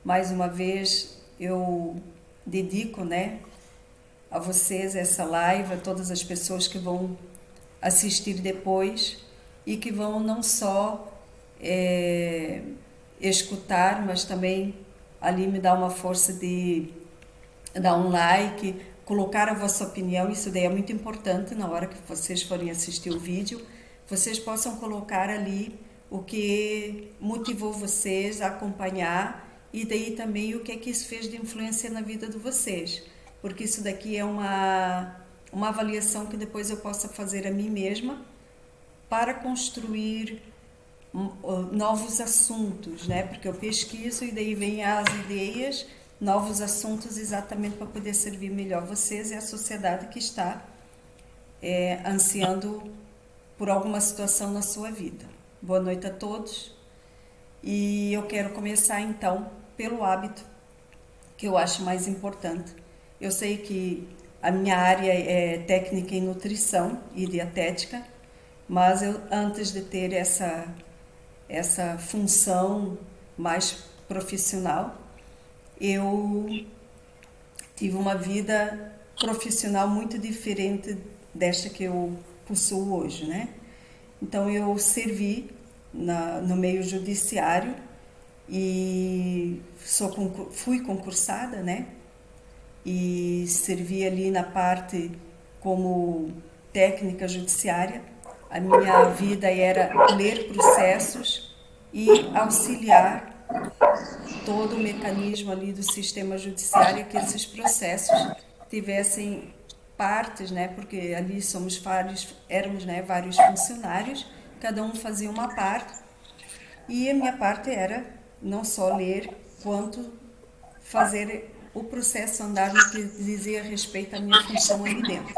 Mais uma vez eu dedico, né, a vocês essa live, a todas as pessoas que vão assistir depois e que vão não só escutar, mas também ali me dar uma força de dar um like, colocar a vossa opinião. Isso daí é muito importante na hora que vocês forem assistir o vídeo, vocês possam colocar ali o que motivou vocês a acompanhar e daí também o que é que isso fez de influência na vida de vocês, porque isso daqui é uma avaliação que depois eu possa fazer a mim mesma para construir novos assuntos, né? Porque eu pesquiso e daí vem as ideias, novos assuntos exatamente para poder servir melhor vocês e a sociedade que está ansiando por alguma situação na sua vida. Boa noite a todos e eu quero começar então pelo hábito que eu acho mais importante. Eu sei que a minha área é técnica em nutrição e dietética, mas eu, antes de ter essa função mais profissional, eu tive uma vida profissional muito diferente desta que eu possuo hoje, né? Então eu servi no meio judiciário e fui concursada, né? E servi ali na parte como técnica judiciária. A minha vida era ler processos e auxiliar todo o mecanismo ali do sistema judiciário, que esses processos tivessem partes, né? Porque ali éramos, né, vários funcionários, cada um fazia uma parte, e a minha parte era não só ler, quanto fazer o processo andar no que dizia respeito à minha função ali dentro.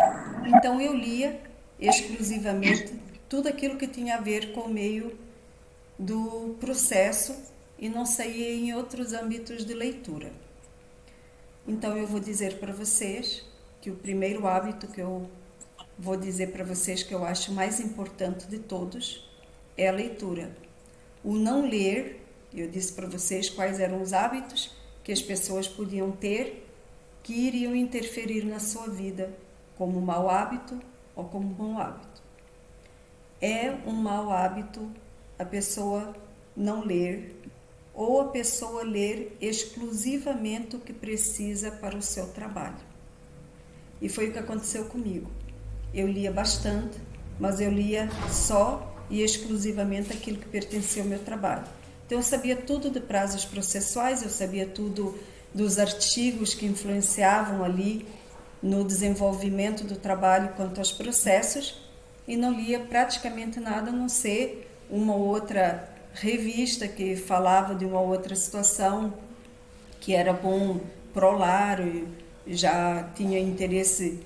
Então eu lia exclusivamente tudo aquilo que tinha a ver com o meio do processo e não saía em outros âmbitos de leitura. Então eu vou dizer para vocês que o primeiro hábito que eu vou dizer para vocês que eu acho mais importante de todos é a leitura. O não ler, eu disse para vocês quais eram os hábitos que as pessoas podiam ter que iriam interferir na sua vida como um mau hábito ou como um bom hábito. É um mau hábito a pessoa não ler ou a pessoa ler exclusivamente o que precisa para o seu trabalho. E foi o que aconteceu comigo. Eu lia bastante, mas eu lia só e exclusivamente aquilo que pertencia ao meu trabalho. Então eu sabia tudo de prazos processuais, eu sabia tudo dos artigos que influenciavam ali no desenvolvimento do trabalho quanto aos processos e não lia praticamente nada a não ser uma ou outra revista que falava de uma outra situação que era bom pro lar, já tinha interesse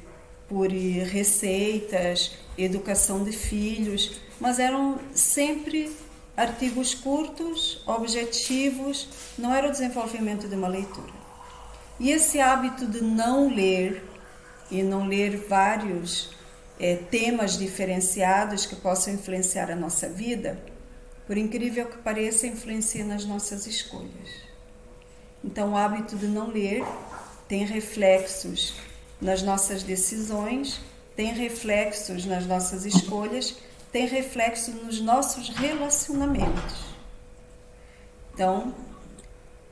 por receitas, educação de filhos, mas eram sempre artigos curtos, objetivos, não era o desenvolvimento de uma leitura. E esse hábito de não ler, e não ler vários temas diferenciados que possam influenciar a nossa vida, por incrível que pareça, influencia nas nossas escolhas. Então, o hábito de não ler tem reflexos nas nossas decisões, tem reflexos nas nossas escolhas, tem reflexo nos nossos relacionamentos. Então,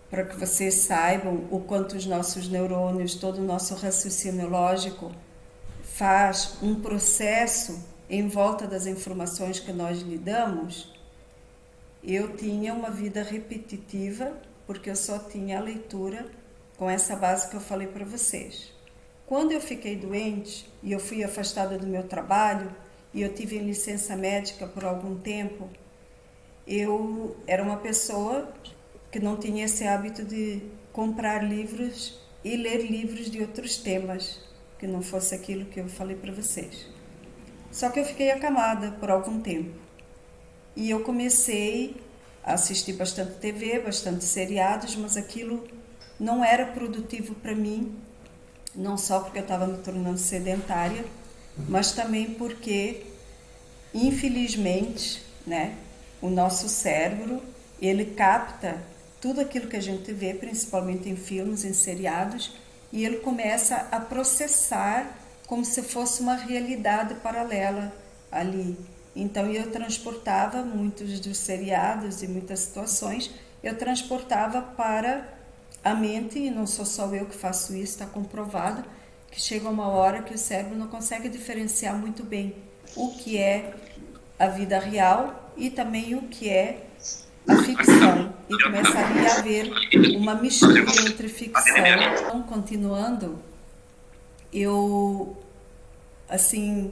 para que vocês saibam o quanto os nossos neurônios, todo o nosso raciocínio lógico faz um processo em volta das informações que nós lhe damos, eu tinha uma vida repetitiva porque eu só tinha a leitura com essa base que eu falei para vocês. Quando eu fiquei doente e eu fui afastada do meu trabalho e eu tive licença médica por algum tempo, eu era uma pessoa que não tinha esse hábito de comprar livros e ler livros de outros temas, que não fosse aquilo que eu falei para vocês. Só que eu fiquei acamada por algum tempo. E eu comecei a assistir bastante TV, bastante seriados, mas aquilo não era produtivo para mim, não só porque eu estava me tornando sedentária, mas também porque, infelizmente, né, o nosso cérebro, ele capta tudo aquilo que a gente vê, principalmente em filmes, em seriados, e ele começa a processar como se fosse uma realidade paralela ali. Então eu transportava muitos dos seriados e muitas situações, eu transportava para a mente, e não sou só eu que faço isso, está comprovado, que chega uma hora que o cérebro não consegue diferenciar muito bem o que é a vida real e também o que é a ficção, e começa ali a haver uma mistura entre ficção. Então, continuando, eu, assim,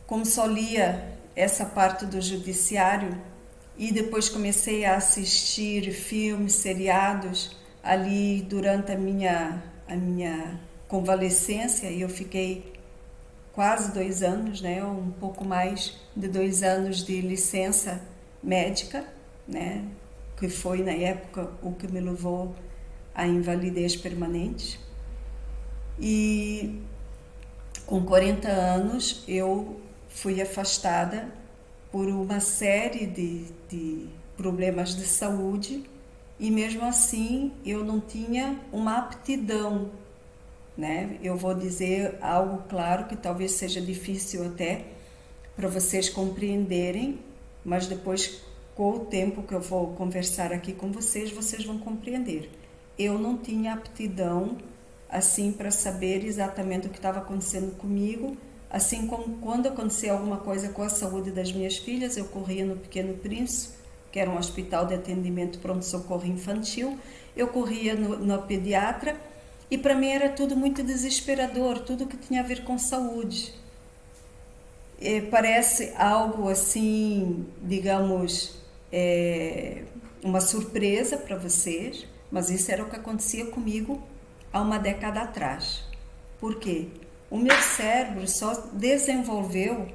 como só lia essa parte do judiciário e depois comecei a assistir filmes, seriados ali durante a minha convalescência, e eu fiquei quase 2 anos, né, um pouco mais de 2 anos de licença médica, né, que foi na época o que me levou à invalidez permanente. E com 40 anos eu fui afastada por uma série de problemas de saúde, e mesmo assim eu não tinha uma aptidão, né? Eu vou dizer algo claro que talvez seja difícil até para vocês compreenderem, mas depois, com o tempo que eu vou conversar aqui com vocês, vocês vão compreender. Eu não tinha aptidão assim para saber exatamente o que estava acontecendo comigo, assim como quando acontecia alguma coisa com a saúde das minhas filhas, eu corria no Pequeno Príncipe, que era um hospital de atendimento pronto-socorro infantil, eu corria no pediatra, e para mim era tudo muito desesperador, tudo que tinha a ver com saúde. Parece algo assim, digamos, uma surpresa para vocês, mas isso era o que acontecia comigo há uma década atrás. Por quê? O meu cérebro só desenvolveu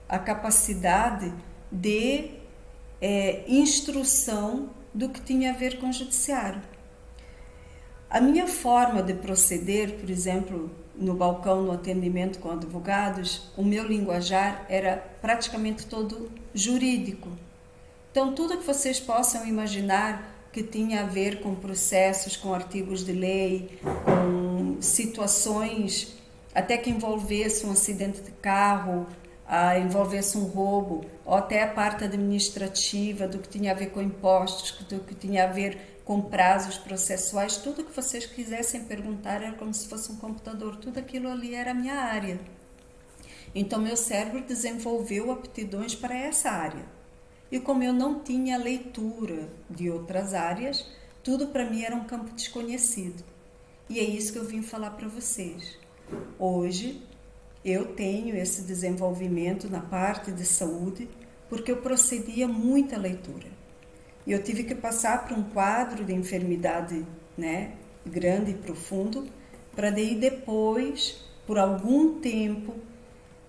a capacidade de instrução do que tinha a ver com o judiciário. A minha forma de proceder, por exemplo, no balcão, no atendimento com advogados, o meu linguajar era praticamente todo jurídico. Então, tudo que vocês possam imaginar que tinha a ver com processos, com artigos de lei, com situações até que envolvesse um acidente de carro, envolvesse um roubo, ou até a parte administrativa, do que tinha a ver com impostos, do que tinha a ver com prazos processuais, tudo que vocês quisessem perguntar era como se fosse um computador, tudo aquilo ali era a minha área. Então, meu cérebro desenvolveu aptidões para essa área. E como eu não tinha leitura de outras áreas, tudo para mim era um campo desconhecido. E é isso que eu vim falar para vocês. Hoje, eu tenho esse desenvolvimento na parte de saúde, porque eu procedia muita leitura. E eu tive que passar por um quadro de enfermidade, né, grande e profundo, para daí depois, por algum tempo,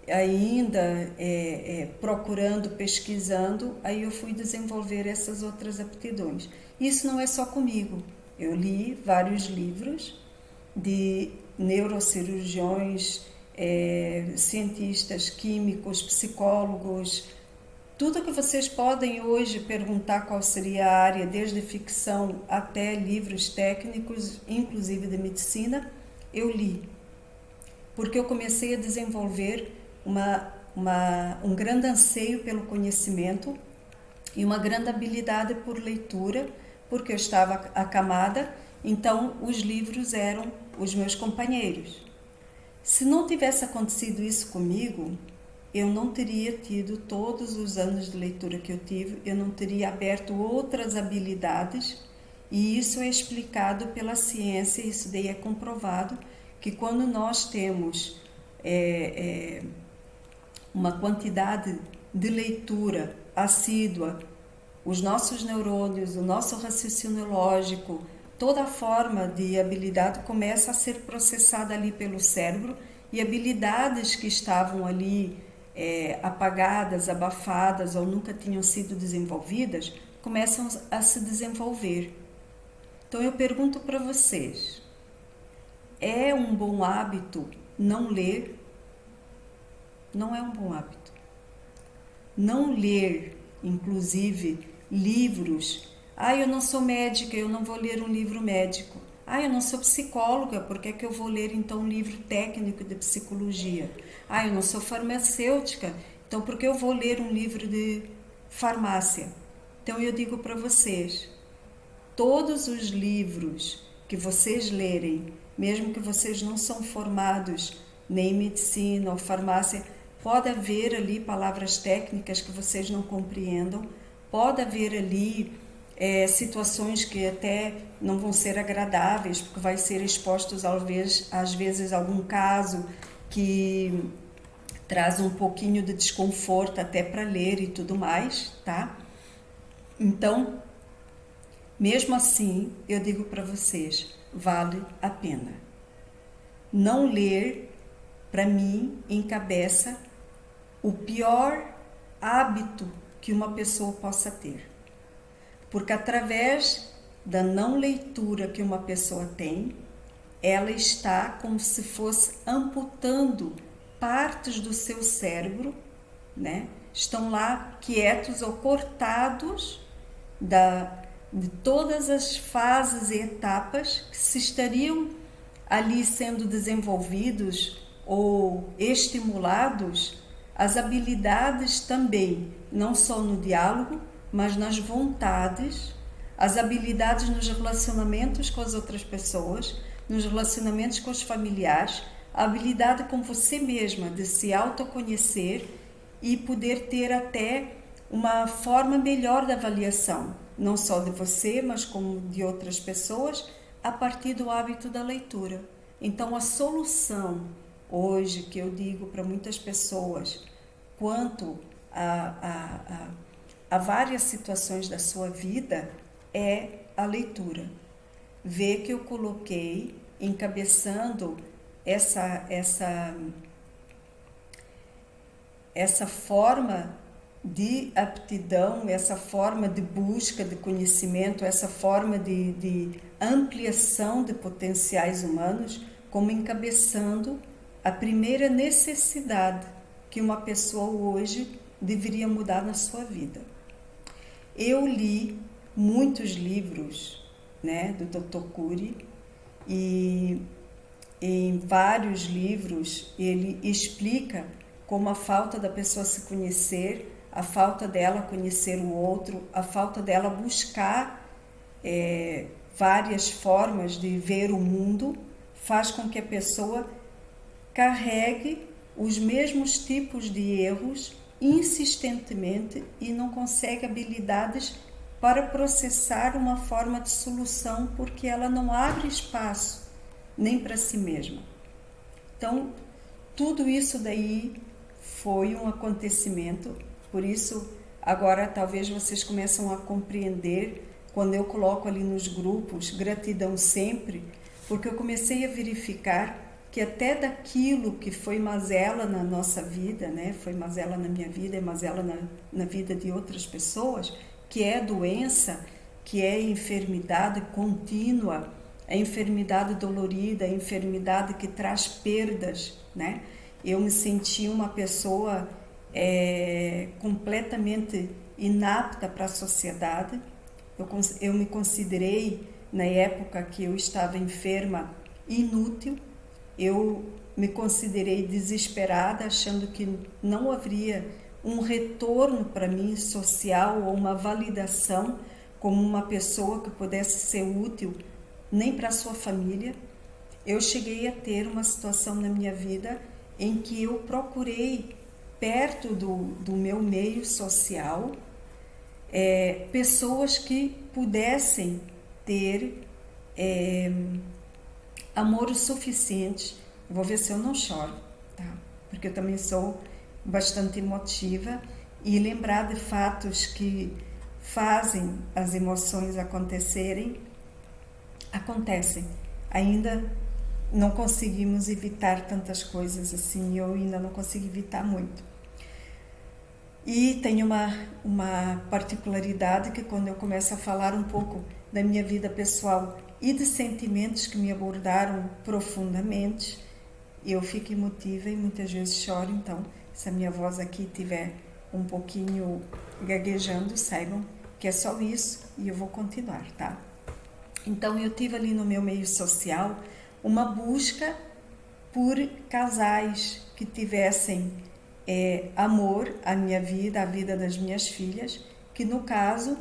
ainda procurando, pesquisando, aí eu fui desenvolver essas outras aptidões. Isso não é só comigo. Eu li vários livros de neurocirurgiões, cientistas químicos, psicólogos, tudo que vocês podem hoje perguntar qual seria a área, desde ficção até livros técnicos, inclusive de medicina, eu li. Porque eu comecei a desenvolver um grande anseio pelo conhecimento e uma grande habilidade por leitura, porque eu estava acamada, então os livros eram os meus companheiros. Se não tivesse acontecido isso comigo, eu não teria tido todos os anos de leitura que eu tive, eu não teria aberto outras habilidades, e isso é explicado pela ciência, isso daí é comprovado, que quando nós temos uma quantidade de leitura assídua, os nossos neurônios, o nosso raciocínio lógico, toda a forma de habilidade começa a ser processada ali pelo cérebro, e habilidades que estavam ali apagadas, abafadas ou nunca tinham sido desenvolvidas, começam a se desenvolver. Então eu pergunto para vocês, é um bom hábito não ler? Não é um bom hábito. Não ler, inclusive, livros Ah, eu não sou médica, eu não vou ler um livro médico. Ah, eu não sou psicóloga, por que é que eu vou ler então um livro técnico de psicologia? Ah, eu não sou farmacêutica, então por que eu vou ler um livro de farmácia? Então eu digo para vocês, todos os livros que vocês lerem, mesmo que vocês não são formados nem em medicina ou farmácia, pode haver ali palavras técnicas que vocês não compreendam, pode haver ali situações que até não vão ser agradáveis, porque vai ser expostos às vezes algum caso que traz um pouquinho de desconforto até para ler e tudo mais, tá? Então, mesmo assim, eu digo para vocês, vale a pena. Não ler, para mim, encabeça o pior hábito que uma pessoa possa ter. Porque através da não leitura que uma pessoa tem, ela está como se fosse amputando partes do seu cérebro, né? Estão lá quietos ou cortados de todas as fases e etapas que se estariam ali sendo desenvolvidos ou estimulados, as habilidades também, não só no diálogo, mas nas vontades, as habilidades nos relacionamentos com as outras pessoas, nos relacionamentos com os familiares, a habilidade com você mesma de se autoconhecer e poder ter até uma forma melhor de avaliação, não só de você, mas como de outras pessoas, a partir do hábito da leitura. Então, a solução hoje que eu digo para muitas pessoas quanto a várias situações da sua vida é a leitura. Vê que eu coloquei encabeçando essa forma de aptidão, essa forma de busca de conhecimento, essa forma de ampliação de potenciais humanos, como encabeçando a primeira necessidade que uma pessoa hoje deveria mudar na sua vida. Eu li muitos livros, né, do Dr. Cury, e em vários livros ele explica como a falta da pessoa se conhecer, a falta dela conhecer o outro, a falta dela buscar várias formas de ver o mundo, faz com que a pessoa carregue os mesmos tipos de erros insistentemente e não consegue habilidades para processar uma forma de solução, porque ela não abre espaço nem para si mesma. Então, tudo isso daí foi um acontecimento, por isso agora talvez vocês começam a compreender quando eu coloco ali nos grupos gratidão sempre, porque eu comecei a verificar que até daquilo que foi mazela na nossa vida, né? Foi mazela na minha vida, é mazela na vida de outras pessoas, que é doença, que é enfermidade contínua, a enfermidade dolorida, a enfermidade que traz perdas, né? Eu me senti uma pessoa completamente inapta para a sociedade. Eu me considerei, na época que eu estava enferma, inútil. Eu me considerei desesperada, achando que não haveria um retorno para mim social ou uma validação como uma pessoa que pudesse ser útil nem para a sua família. Eu cheguei a ter uma situação na minha vida em que eu procurei, perto do meu meio social, pessoas que pudessem ter amor o suficiente. Eu vou ver se eu não choro, tá? Porque eu também sou bastante emotiva, e lembrar de fatos que fazem as emoções acontecem. Ainda não conseguimos evitar tantas coisas assim, eu ainda não consigo evitar muito. E tem uma particularidade que quando eu começo a falar um pouco da minha vida pessoal e de sentimentos que me abordaram profundamente, eu fico emotiva e muitas vezes choro. Então, se a minha voz aqui estiver um pouquinho gaguejando, saibam que é só isso e eu vou continuar, tá? Então eu tive ali no meu meio social uma busca por casais que tivessem amor à minha vida, à vida das minhas filhas, que no caso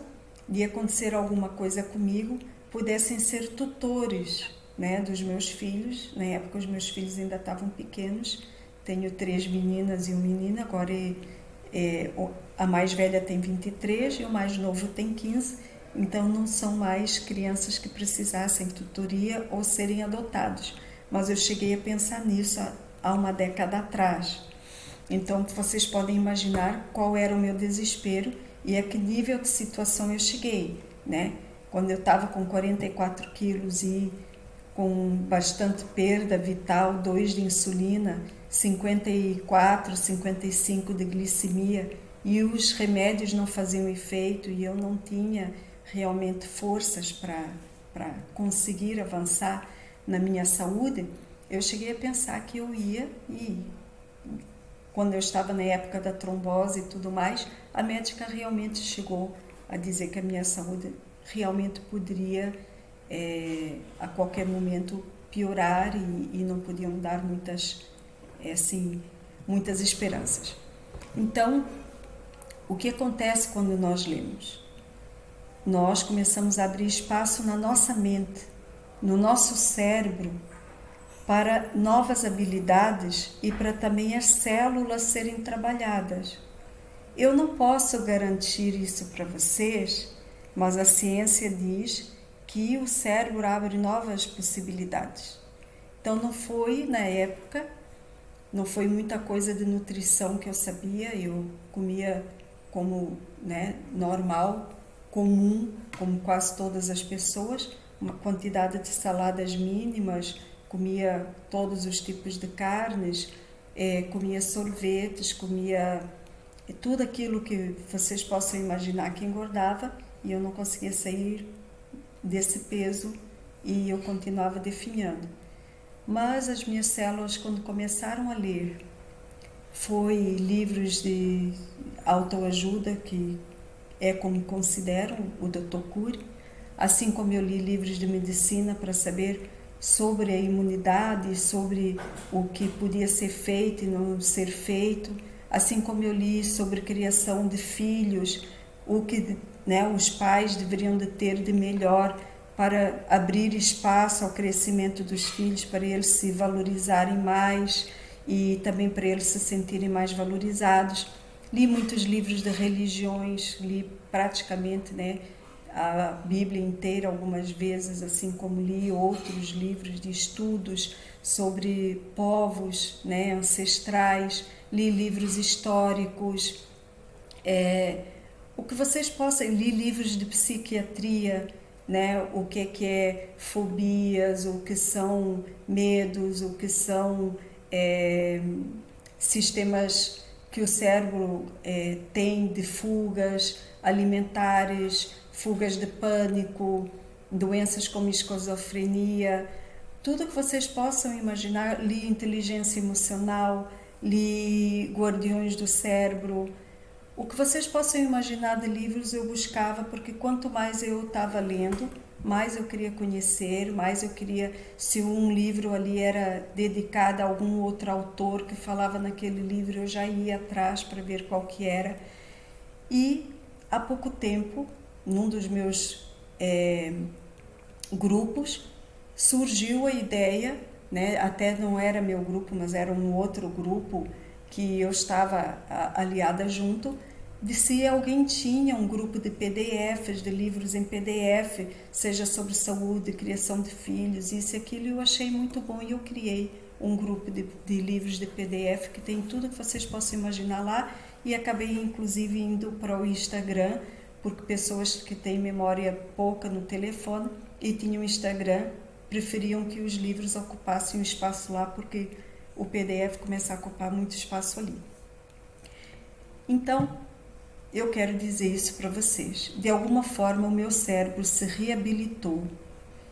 de acontecer alguma coisa comigo, pudessem ser tutores, né, dos meus filhos. Na época os meus filhos ainda estavam pequenos, tenho 3 meninas e um menino, agora a mais velha tem 23 e o mais novo tem 15, então não são mais crianças que precisassem tutoria ou serem adotados, mas eu cheguei a pensar nisso há uma década atrás. Então vocês podem imaginar qual era o meu desespero e a que nível de situação eu cheguei, né? Quando eu estava com 44 quilos e com bastante perda vital, 2 de insulina, 54, 55 de glicemia, e os remédios não faziam efeito e eu não tinha realmente forças para conseguir avançar na minha saúde, eu cheguei a pensar que eu ia quando eu estava na época da trombose e tudo mais, a médica realmente chegou a dizer que a minha saúde realmente poderia a qualquer momento piorar e não podiam dar muitas esperanças. Então, o que acontece quando nós lemos? Nós começamos a abrir espaço na nossa mente, no nosso cérebro, para novas habilidades e para também as células serem trabalhadas. Eu não posso garantir isso para vocês, mas a ciência diz que o cérebro abre novas possibilidades. Então não foi, na época, não foi muita coisa de nutrição que eu sabia, eu comia como, né, normal, comum, como quase todas as pessoas, uma quantidade de saladas mínimas, comia todos os tipos de carnes, comia sorvetes, comia tudo aquilo que vocês possam imaginar que engordava, e eu não conseguia sair desse peso e eu continuava definhando. Mas as minhas células, quando começaram a ler, foi livros de autoajuda, que é como consideram o Dr. Cury, assim como eu li livros de medicina para saber sobre a imunidade, sobre o que podia ser feito e não ser feito, assim como eu li sobre criação de filhos, o que, né, os pais deveriam de ter de melhor para abrir espaço ao crescimento dos filhos, para eles se valorizarem mais e também para eles se sentirem mais valorizados. Li muitos livros de religiões, li praticamente, né, a Bíblia inteira algumas vezes, assim como li outros livros de estudos sobre povos, né, ancestrais, li livros históricos, o que vocês possam, li livros de psiquiatria, né, o que é fobias, o que são medos, o que são sistemas que o cérebro tem de fugas alimentares, fugas de pânico, doenças como esquizofrenia, tudo que vocês possam imaginar. Li inteligência emocional, li Guardiões do Cérebro, o que vocês possam imaginar de livros eu buscava, porque quanto mais eu estava lendo, mais eu queria conhecer, mais eu queria, se um livro ali era dedicado a algum outro autor que falava naquele livro, eu já ia atrás para ver qual que era. E há pouco tempo, num dos meus grupos, surgiu a ideia, né, até não era meu grupo, mas era um outro grupo que eu estava aliada junto, de se alguém tinha um grupo de PDFs, de livros em PDF, seja sobre saúde, criação de filhos, isso e aquilo, eu achei muito bom e eu criei um grupo de livros de PDF que tem tudo que vocês possam imaginar lá, e acabei inclusive indo para o Instagram, porque pessoas que têm memória pouca no telefone e tinham Instagram preferiam que os livros ocupassem um espaço lá, porque o PDF começa a ocupar muito espaço ali. Então, eu quero dizer isso para vocês. De alguma forma, o meu cérebro se reabilitou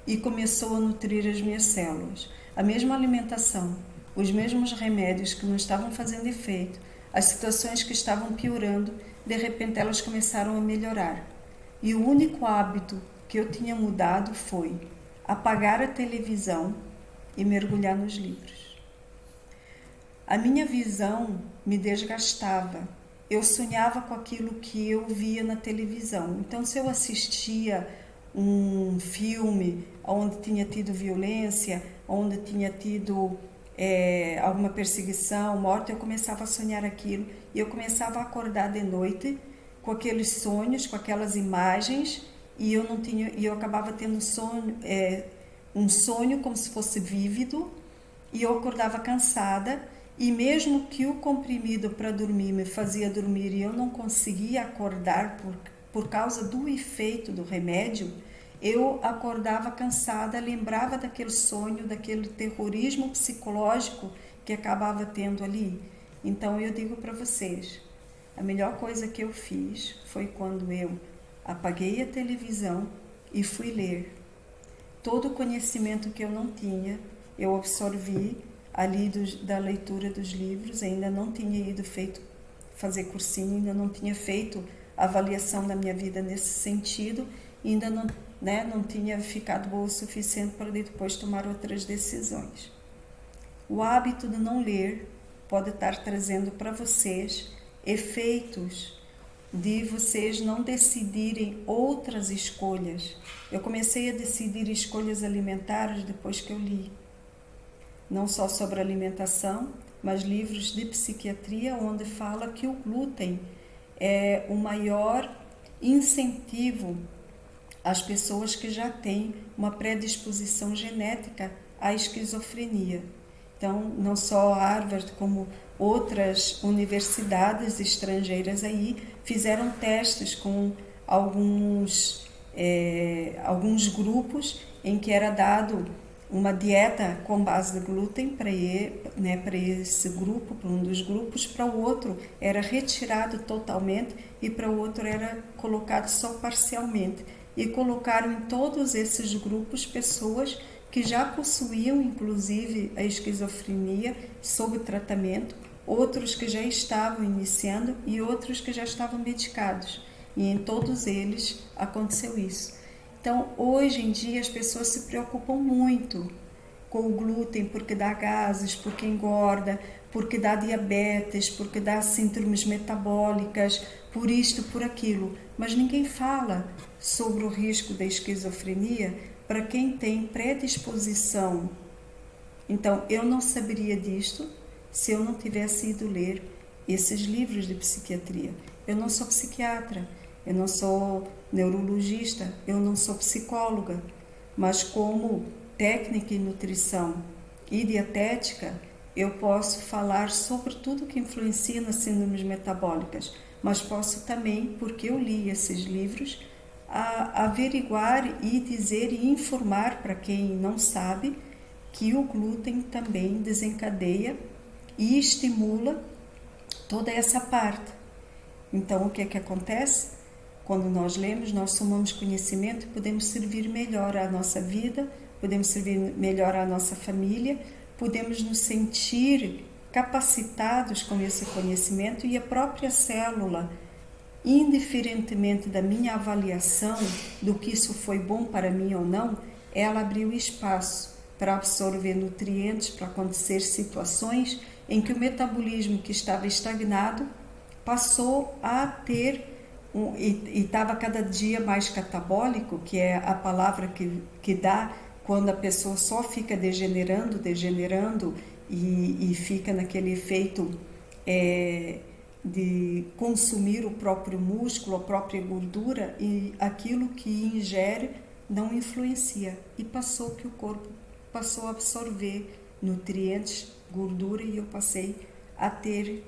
e começou a nutrir as minhas células. A mesma alimentação, os mesmos remédios que não estavam fazendo efeito, as situações que estavam piorando, de repente elas começaram a melhorar. E o único hábito que eu tinha mudado foi apagar a televisão e mergulhar nos livros. A minha visão me desgastava. Eu sonhava com aquilo que eu via na televisão. Então, se eu assistia um filme onde tinha tido violência, onde tinha tido alguma perseguição, morte, eu começava a sonhar aquilo e eu começava a acordar de noite com aqueles sonhos, com aquelas imagens, e eu acabava tendo um sonho como se fosse vívido, e eu acordava cansada, e mesmo que o comprimido para dormir me fazia dormir e eu não conseguia acordar por causa do efeito do remédio, eu acordava cansada, lembrava daquele sonho, daquele terrorismo psicológico que acabava tendo ali. Então eu digo para vocês, a melhor coisa que eu fiz foi quando eu apaguei a televisão e fui ler. Todo o conhecimento que eu não tinha, eu absorvi ali da leitura dos livros. Ainda não tinha ido fazer cursinho, ainda não tinha feito avaliação da minha vida nesse sentido, ainda não tinha ficado boa o suficiente para depois tomar outras decisões. O hábito de não ler pode estar trazendo para vocês efeitos de vocês não decidirem outras escolhas. Eu comecei a decidir escolhas alimentares depois que eu li. Não só sobre alimentação, mas livros de psiquiatria onde fala que o glúten é o maior incentivo às pessoas que já têm uma predisposição genética à esquizofrenia. Então, não só Harvard, como outras universidades estrangeiras aí fizeram testes com alguns grupos em que era dado uma dieta com base de glúten para esse grupo, para um dos grupos, para o outro era retirado totalmente e para o outro era colocado só parcialmente. E colocaram em todos esses grupos pessoas que já possuíam, inclusive, a esquizofrenia sob tratamento, outros que já estavam iniciando e outros que já estavam medicados. E em todos eles aconteceu isso. Então, hoje em dia, as pessoas se preocupam muito com o glúten, porque dá gases, porque engorda, porque dá diabetes, porque dá síndromes metabólicas, por isto, por aquilo. Mas ninguém fala sobre o risco da esquizofrenia para quem tem predisposição. Então, eu não saberia disto se eu não tivesse ido ler esses livros de psiquiatria. Eu não sou psiquiatra, eu não sou neurologista, eu não sou psicóloga, mas como técnica em nutrição e dietética, eu posso falar sobre tudo que influencia nas síndromes metabólicas, mas posso também, porque eu li esses livros, averiguar e dizer e informar para quem não sabe que o glúten também desencadeia e estimula toda essa parte. Então, o que é que acontece? Quando nós lemos, nós somamos conhecimento e podemos servir melhor à nossa vida, podemos servir melhor à nossa família, podemos nos sentir capacitados com esse conhecimento e a própria célula, indiferentemente da minha avaliação do que isso foi bom para mim ou não, ela abriu espaço para absorver nutrientes, para acontecer situações em que o metabolismo que estava estagnado passou a ter e estava cada dia mais catabólico, que é a palavra que dá quando a pessoa só fica degenerando e fica naquele efeito de consumir o próprio músculo, a própria gordura, e aquilo que ingere não influencia. E passou que o corpo passou a absorver nutrientes, gordura, e eu passei a ter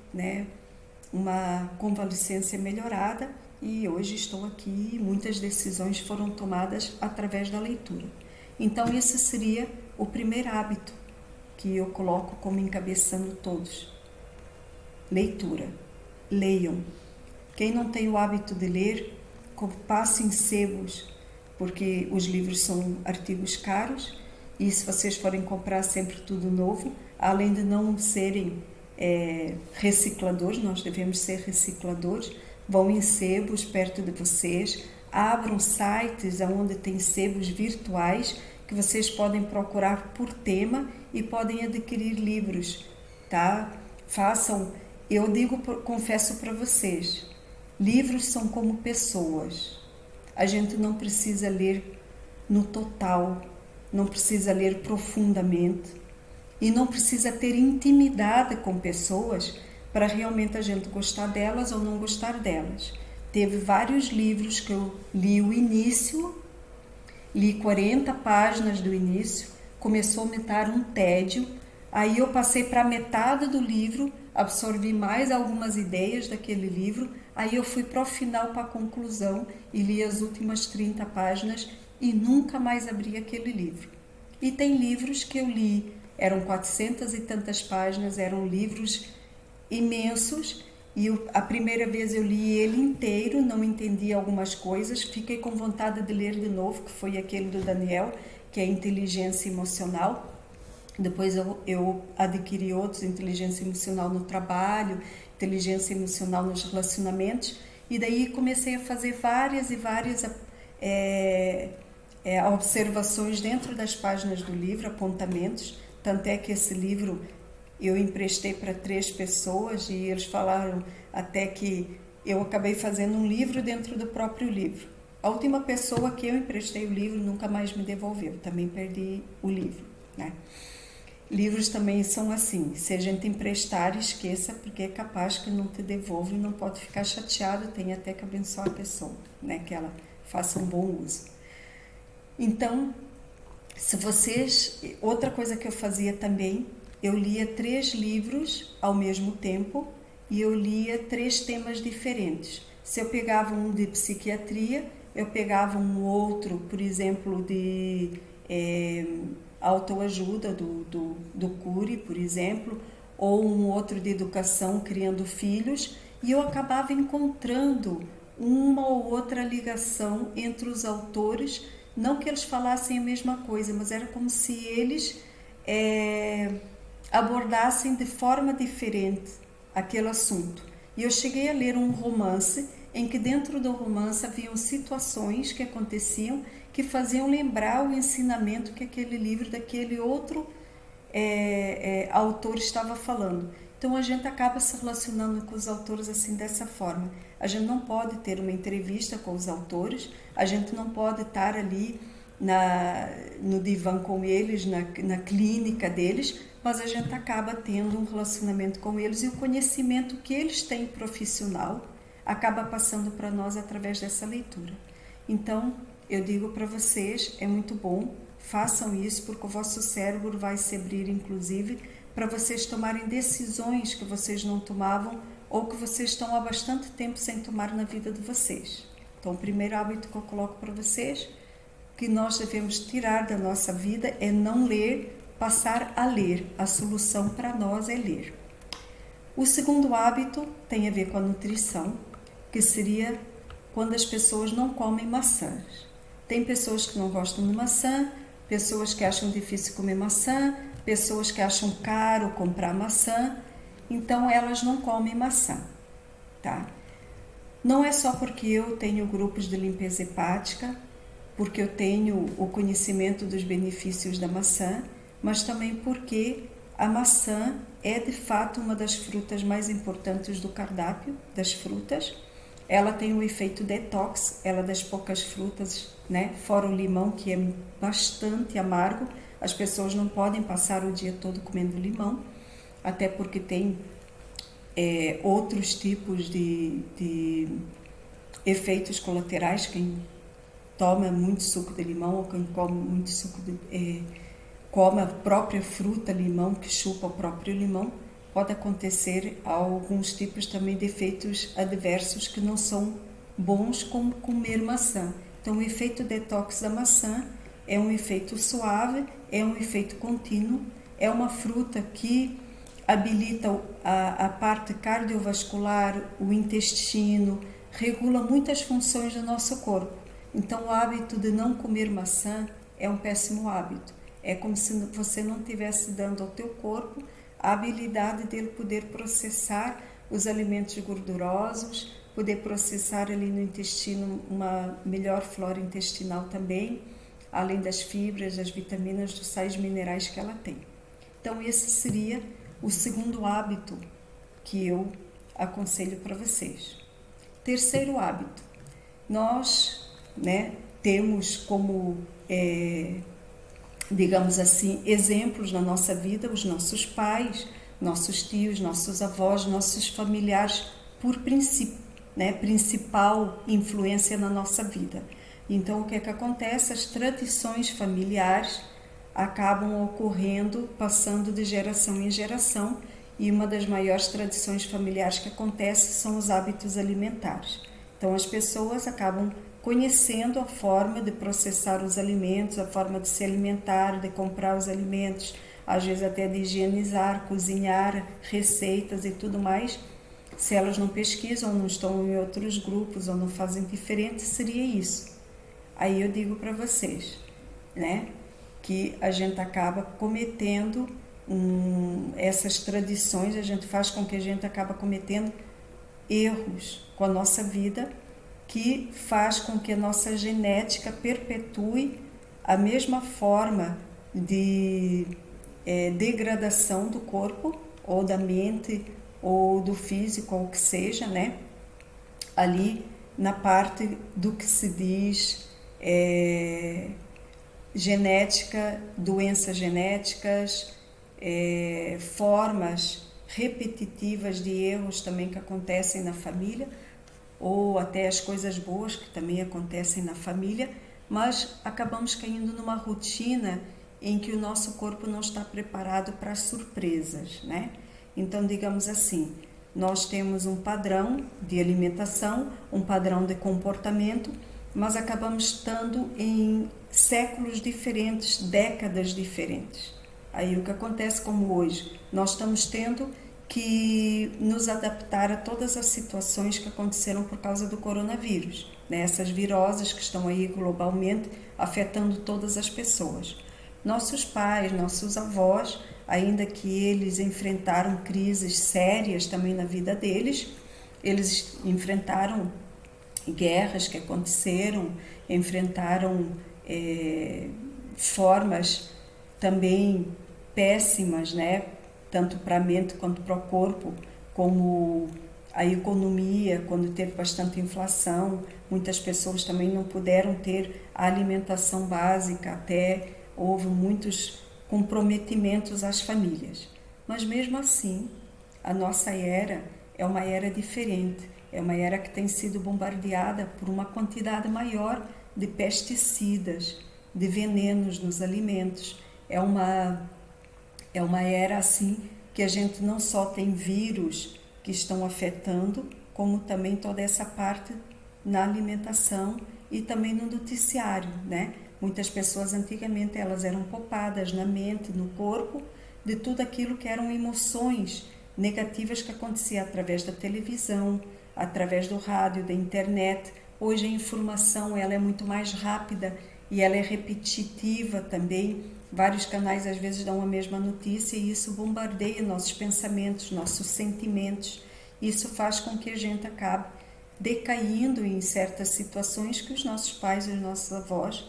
uma convalescência melhorada, e hoje estou aqui e muitas decisões foram tomadas através da leitura. Então esse seria o primeiro hábito que eu coloco como encabeçando todos. Leitura. Leiam. Quem não tem o hábito de ler, passe em sebos, porque os livros são artigos caros, e se vocês forem comprar sempre tudo novo, além de não serem recicladores, nós devemos ser recicladores, vão em sebos perto de vocês, abram sites onde tem sebos virtuais que vocês podem procurar por tema e podem adquirir livros, tá? Façam, eu digo, confesso para vocês, livros são como pessoas. A gente não precisa ler no total, não precisa ler profundamente e não precisa ter intimidade com pessoas para realmente a gente gostar delas ou não gostar delas. Teve vários livros que eu li o início, li 40 páginas do início, começou a me dar um tédio, aí eu passei para a metade do livro, absorvi mais algumas ideias daquele livro, aí eu fui para o final, para a conclusão, e li as últimas 30 páginas e nunca mais abri aquele livro. E tem livros que eu li, eram 400 e tantas páginas, eram livros imensos, e a primeira vez eu li ele inteiro, não entendi algumas coisas, fiquei com vontade de ler de novo, que foi aquele do Daniel, que é Inteligência Emocional. Depois eu adquiri outros, Inteligência Emocional no trabalho, Inteligência Emocional nos relacionamentos, e daí comecei a fazer várias e várias observações dentro das páginas do livro, apontamentos, tanto é que esse livro eu emprestei para 3 pessoas e eles falaram até que eu acabei fazendo um livro dentro do próprio livro. A última pessoa que eu emprestei o livro nunca mais me devolveu, também perdi o livro, né? Livros também são assim, se a gente emprestar, esqueça, porque é capaz que não te devolva e não pode ficar chateado, tem até que abençoar a pessoa, né? Que ela faça um bom uso. Então, se vocês... Outra coisa que eu fazia também, eu lia 3 livros ao mesmo tempo e eu lia 3 temas diferentes. Se eu pegava um de psiquiatria, eu pegava um outro, por exemplo, de autoajuda, do Cury, por exemplo, ou um outro de educação, criando filhos, e eu acabava encontrando uma ou outra ligação entre os autores, não que eles falassem a mesma coisa, mas era como se eles abordassem de forma diferente aquele assunto. E eu cheguei a ler um romance em que dentro do romance haviam situações que aconteciam que faziam lembrar o ensinamento que aquele livro daquele outro autor estava falando. Então a gente acaba se relacionando com os autores assim, dessa forma. A gente não pode ter uma entrevista com os autores, a gente não pode estar ali no divã com eles, na clínica deles, mas a gente acaba tendo um relacionamento com eles e o conhecimento que eles têm profissional acaba passando para nós através dessa leitura. Então, eu digo para vocês, é muito bom, façam isso, porque o vosso cérebro vai se abrir, inclusive, para vocês tomarem decisões que vocês não tomavam ou que vocês estão há bastante tempo sem tomar na vida de vocês. Então, o primeiro hábito que eu coloco para vocês, que nós devemos tirar da nossa vida, é não ler, passar a ler. A solução para nós é ler. O segundo hábito tem a ver com a nutrição, que seria quando as pessoas não comem maçãs. Tem pessoas que não gostam de maçã, pessoas que acham difícil comer maçã, pessoas que acham caro comprar maçã, então elas não comem maçã, tá? Não é só porque eu tenho grupos de limpeza hepática, porque eu tenho o conhecimento dos benefícios da maçã, mas também porque a maçã é de fato uma das frutas mais importantes do cardápio das frutas. Ela tem um efeito detox, ela é das poucas frutas, né? Fora o limão, que é bastante amargo, as pessoas não podem passar o dia todo comendo limão, até porque tem outros tipos de efeitos colaterais. Quem toma muito suco de limão ou quem come muito suco come a própria fruta limão, que chupa o próprio limão, pode acontecer alguns tipos também de efeitos adversos que não são bons, como comer maçã. Então, o efeito detox da maçã é um efeito suave, é um efeito contínuo, é uma fruta que habilita a parte cardiovascular, o intestino, regula muitas funções do nosso corpo. Então, o hábito de não comer maçã é um péssimo hábito. É como se você não estivesse dando ao teu corpo a habilidade dele poder processar os alimentos gordurosos, poder processar ali no intestino uma melhor flora intestinal também, além das fibras, das vitaminas, dos sais minerais que ela tem. Então esse seria o segundo hábito que eu aconselho para vocês. Terceiro hábito, nós, temos como, digamos assim, exemplos na nossa vida os nossos pais, nossos tios, nossos avós, nossos familiares, por princípio, principal influência na nossa vida. Então, o que é que acontece? As tradições familiares acabam ocorrendo, passando de geração em geração, e uma das maiores tradições familiares que acontece são os hábitos alimentares. Então, as pessoas acabam conhecendo a forma de processar os alimentos, a forma de se alimentar, de comprar os alimentos, às vezes até de higienizar, cozinhar, receitas e tudo mais. Se elas não pesquisam, não estão em outros grupos ou não fazem diferente, seria isso. Aí eu digo para vocês, que a gente acaba cometendo essas tradições, a gente faz com que a gente acaba cometendo erros com a nossa vida, que faz com que a nossa genética perpetue a mesma forma de degradação do corpo, ou da mente, ou do físico, ou o que seja, ali na parte do que se diz genética, doenças genéticas, formas repetitivas de erros também que acontecem na família, ou até as coisas boas que também acontecem na família, mas acabamos caindo numa rotina em que o nosso corpo não está preparado para as surpresas, Então, digamos assim, nós temos um padrão de alimentação, um padrão de comportamento, mas acabamos estando em séculos diferentes, décadas diferentes. Aí o que acontece como hoje? Nós estamos tendo que nos adaptar a todas as situações que aconteceram por causa do coronavírus, essas viroses que estão aí globalmente afetando todas as pessoas. Nossos pais, nossos avós, ainda que eles enfrentaram crises sérias também na vida deles, eles enfrentaram guerras que aconteceram, enfrentaram formas também péssimas, tanto para a mente quanto para o corpo, como a economia, quando teve bastante inflação, muitas pessoas também não puderam ter a alimentação básica, até houve muitos comprometimentos às famílias. Mas mesmo assim, a nossa era é uma era diferente, é uma era que tem sido bombardeada por uma quantidade maior de pesticidas, de venenos nos alimentos. É uma era assim que a gente não só tem vírus que estão afetando, como também toda essa parte na alimentação e também no noticiário, Muitas pessoas antigamente elas eram poupadas na mente, no corpo, de tudo aquilo que eram emoções negativas que acontecia através da televisão, através do rádio, da internet. Hoje a informação ela é muito mais rápida e ela é repetitiva também. Vários canais às vezes dão a mesma notícia e isso bombardeia nossos pensamentos, nossos sentimentos. Isso faz com que a gente acabe decaindo em certas situações que os nossos pais e os nossos avós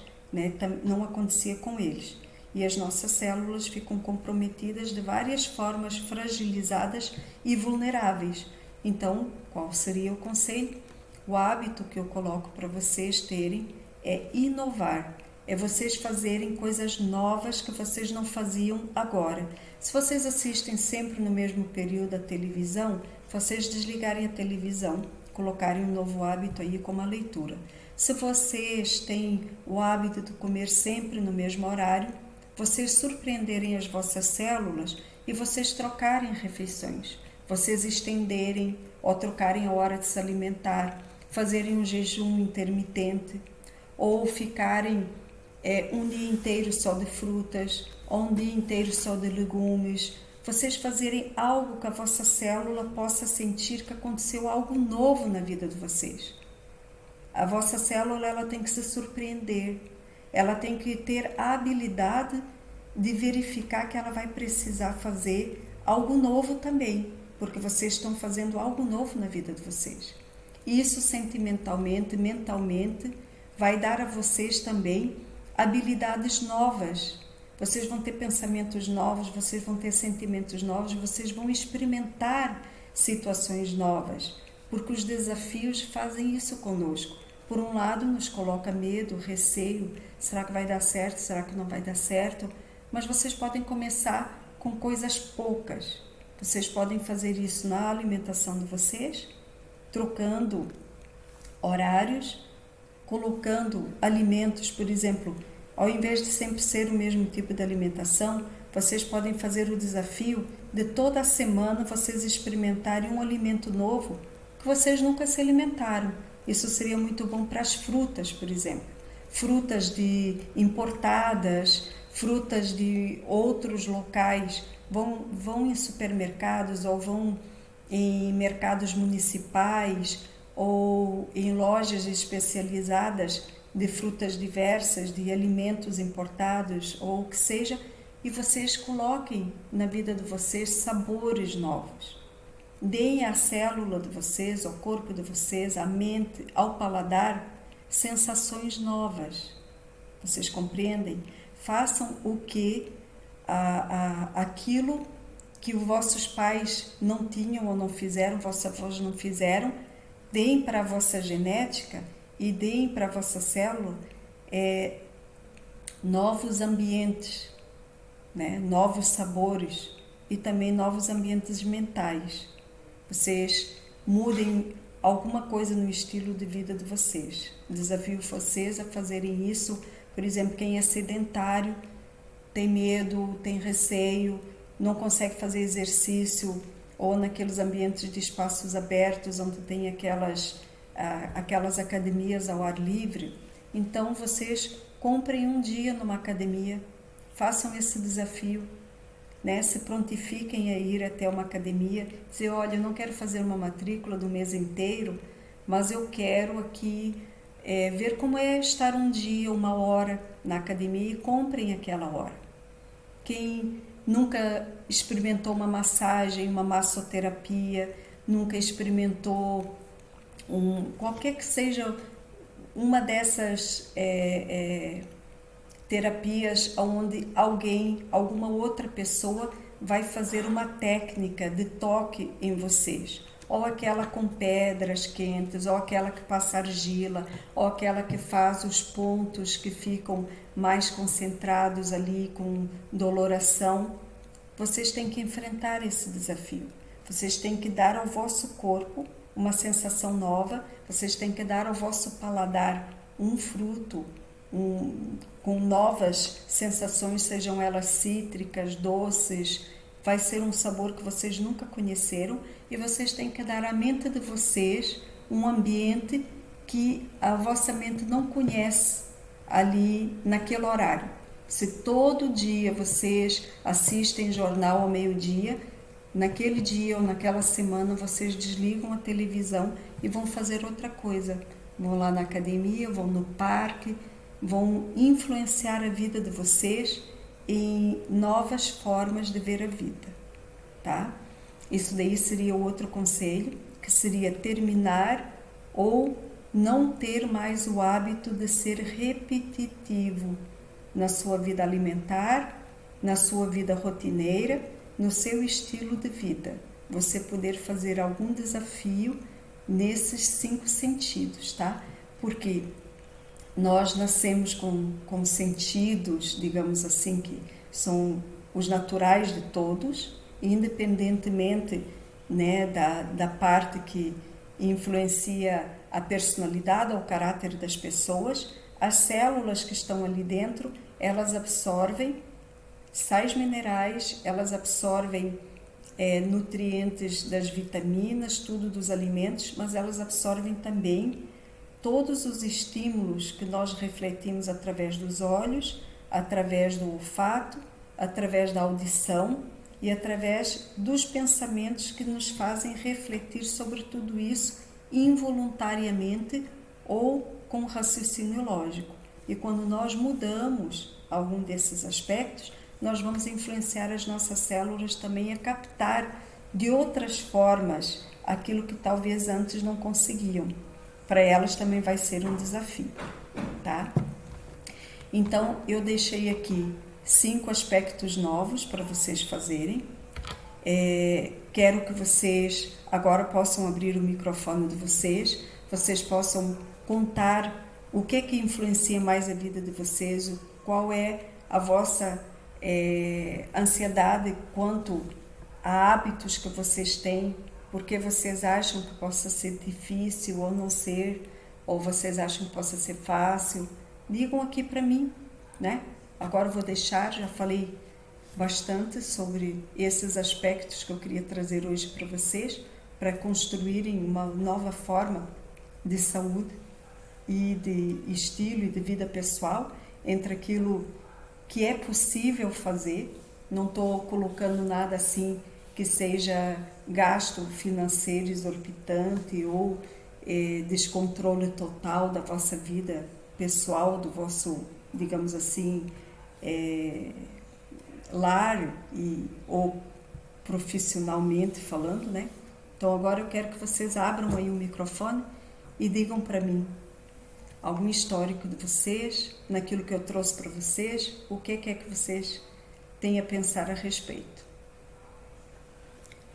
não acontecia com eles. E as nossas células ficam comprometidas de várias formas, fragilizadas e vulneráveis. Então, qual seria o conselho? O hábito que eu coloco para vocês terem é inovar. É vocês fazerem coisas novas que vocês não faziam agora. Se vocês assistem sempre no mesmo período a televisão, vocês desligarem a televisão, colocarem um novo hábito aí como a leitura. Se vocês têm o hábito de comer sempre no mesmo horário, vocês surpreenderem as vossas células e vocês trocarem refeições, vocês estenderem ou trocarem a hora de se alimentar, fazerem um jejum intermitente ou ficarem um dia inteiro só de frutas ou um dia inteiro só de legumes, vocês fazerem algo que a vossa célula possa sentir que aconteceu algo novo na vida de vocês. A vossa célula ela tem que se surpreender, ela tem que ter a habilidade de verificar que ela vai precisar fazer algo novo também, porque vocês estão fazendo algo novo na vida de vocês. Isso sentimentalmente, mentalmente, vai dar a vocês também habilidades novas. Vocês vão ter pensamentos novos, vocês vão ter sentimentos novos, vocês vão experimentar situações novas, porque os desafios fazem isso conosco. Por um lado, nos coloca medo, receio, será que vai dar certo, será que não vai dar certo? Mas vocês podem começar com coisas poucas. Vocês podem fazer isso na alimentação de vocês, trocando horários, colocando alimentos, por exemplo, ao invés de sempre ser o mesmo tipo de alimentação, vocês podem fazer o desafio de toda semana vocês experimentarem um alimento novo que vocês nunca se alimentaram. Isso seria muito bom para as frutas, por exemplo. Frutas importadas, frutas de outros locais, vão em supermercados ou vão em mercados municipais ou em lojas especializadas de frutas diversas, de alimentos importados ou o que seja, e vocês coloquem na vida de vocês sabores novos. Deem à célula de vocês, ao corpo de vocês, à mente, ao paladar, sensações novas. Vocês compreendem? Façam o que aquilo que os vossos pais não tinham ou não fizeram, vossos avós não fizeram, deem para a vossa genética e deem para a vossa célula novos ambientes, né? Novos sabores e também novos ambientes mentais. Vocês mudem alguma coisa no estilo de vida de vocês. Desafio vocês a fazerem isso. Por exemplo, quem é sedentário, tem medo, tem receio, não consegue fazer exercício, ou naqueles ambientes de espaços abertos, onde tem aquelas academias ao ar livre. Então, vocês comprem um dia numa academia, façam esse desafio, né? Se prontifiquem a ir até uma academia, dizer, olha, eu não quero fazer uma matrícula do mês inteiro, mas eu quero aqui ver como é estar um dia, uma hora na academia, e comprem aquela hora. Quem nunca experimentou uma massagem, uma massoterapia, nunca experimentou qualquer que seja uma dessas terapias onde alguma outra pessoa vai fazer uma técnica de toque em vocês, ou aquela com pedras quentes, ou aquela que passa argila, ou aquela que faz os pontos que ficam mais concentrados ali com doloração. Vocês têm que enfrentar esse desafio. Vocês têm que dar ao vosso corpo uma sensação nova, vocês têm que dar ao vosso paladar um fruto, com novas sensações, sejam elas cítricas, doces, vai ser um sabor que vocês nunca conheceram, e vocês têm que dar à mente de vocês um ambiente que a vossa mente não conhece ali naquele horário. Se todo dia vocês assistem jornal ao meio-dia, naquele dia ou naquela semana vocês desligam a televisão e vão fazer outra coisa. Vão lá na academia, vão no parque, vão influenciar a vida de vocês em novas formas de ver a vida, tá? Isso daí seria outro conselho, que seria terminar ou não ter mais o hábito de ser repetitivo na sua vida alimentar, na sua vida rotineira, no seu estilo de vida. Você poder fazer algum desafio nesses 5 sentidos, tá? Porque nós nascemos com sentidos, digamos assim, que são os naturais de todos, independentemente, né, da parte que influencia a personalidade ou o caráter das pessoas. As células que estão ali dentro, elas absorvem sais minerais, elas absorvem nutrientes das vitaminas, tudo dos alimentos, mas elas absorvem também todos os estímulos que nós refletimos através dos olhos, através do olfato, através da audição e através dos pensamentos que nos fazem refletir sobre tudo isso involuntariamente ou com raciocínio lógico. E quando nós mudamos algum desses aspectos, nós vamos influenciar as nossas células também a captar de outras formas aquilo que talvez antes não conseguiam. Para elas também vai ser um desafio, tá? Então, eu deixei aqui 5 aspectos novos para vocês fazerem. Quero que vocês agora possam abrir o microfone de vocês possam contar o que é que influencia mais a vida de vocês, qual é a vossa ansiedade quanto a hábitos que vocês têm, porque vocês acham que possa ser difícil ou não ser, ou vocês acham que possa ser fácil. Digam aqui para mim, né? Agora eu vou deixar, já falei bastante sobre esses aspectos que eu queria trazer hoje para vocês, para construírem uma nova forma de saúde e de estilo e de vida pessoal, entre aquilo que é possível fazer. Não estou colocando nada assim que seja gasto financeiro exorbitante ou descontrole total da vossa vida pessoal, do vosso, digamos assim, lar ou profissionalmente falando, né? Então agora eu quero que vocês abram aí o microfone e digam para mim algum histórico de vocês, naquilo que eu trouxe para vocês, o que é que vocês têm a pensar a respeito.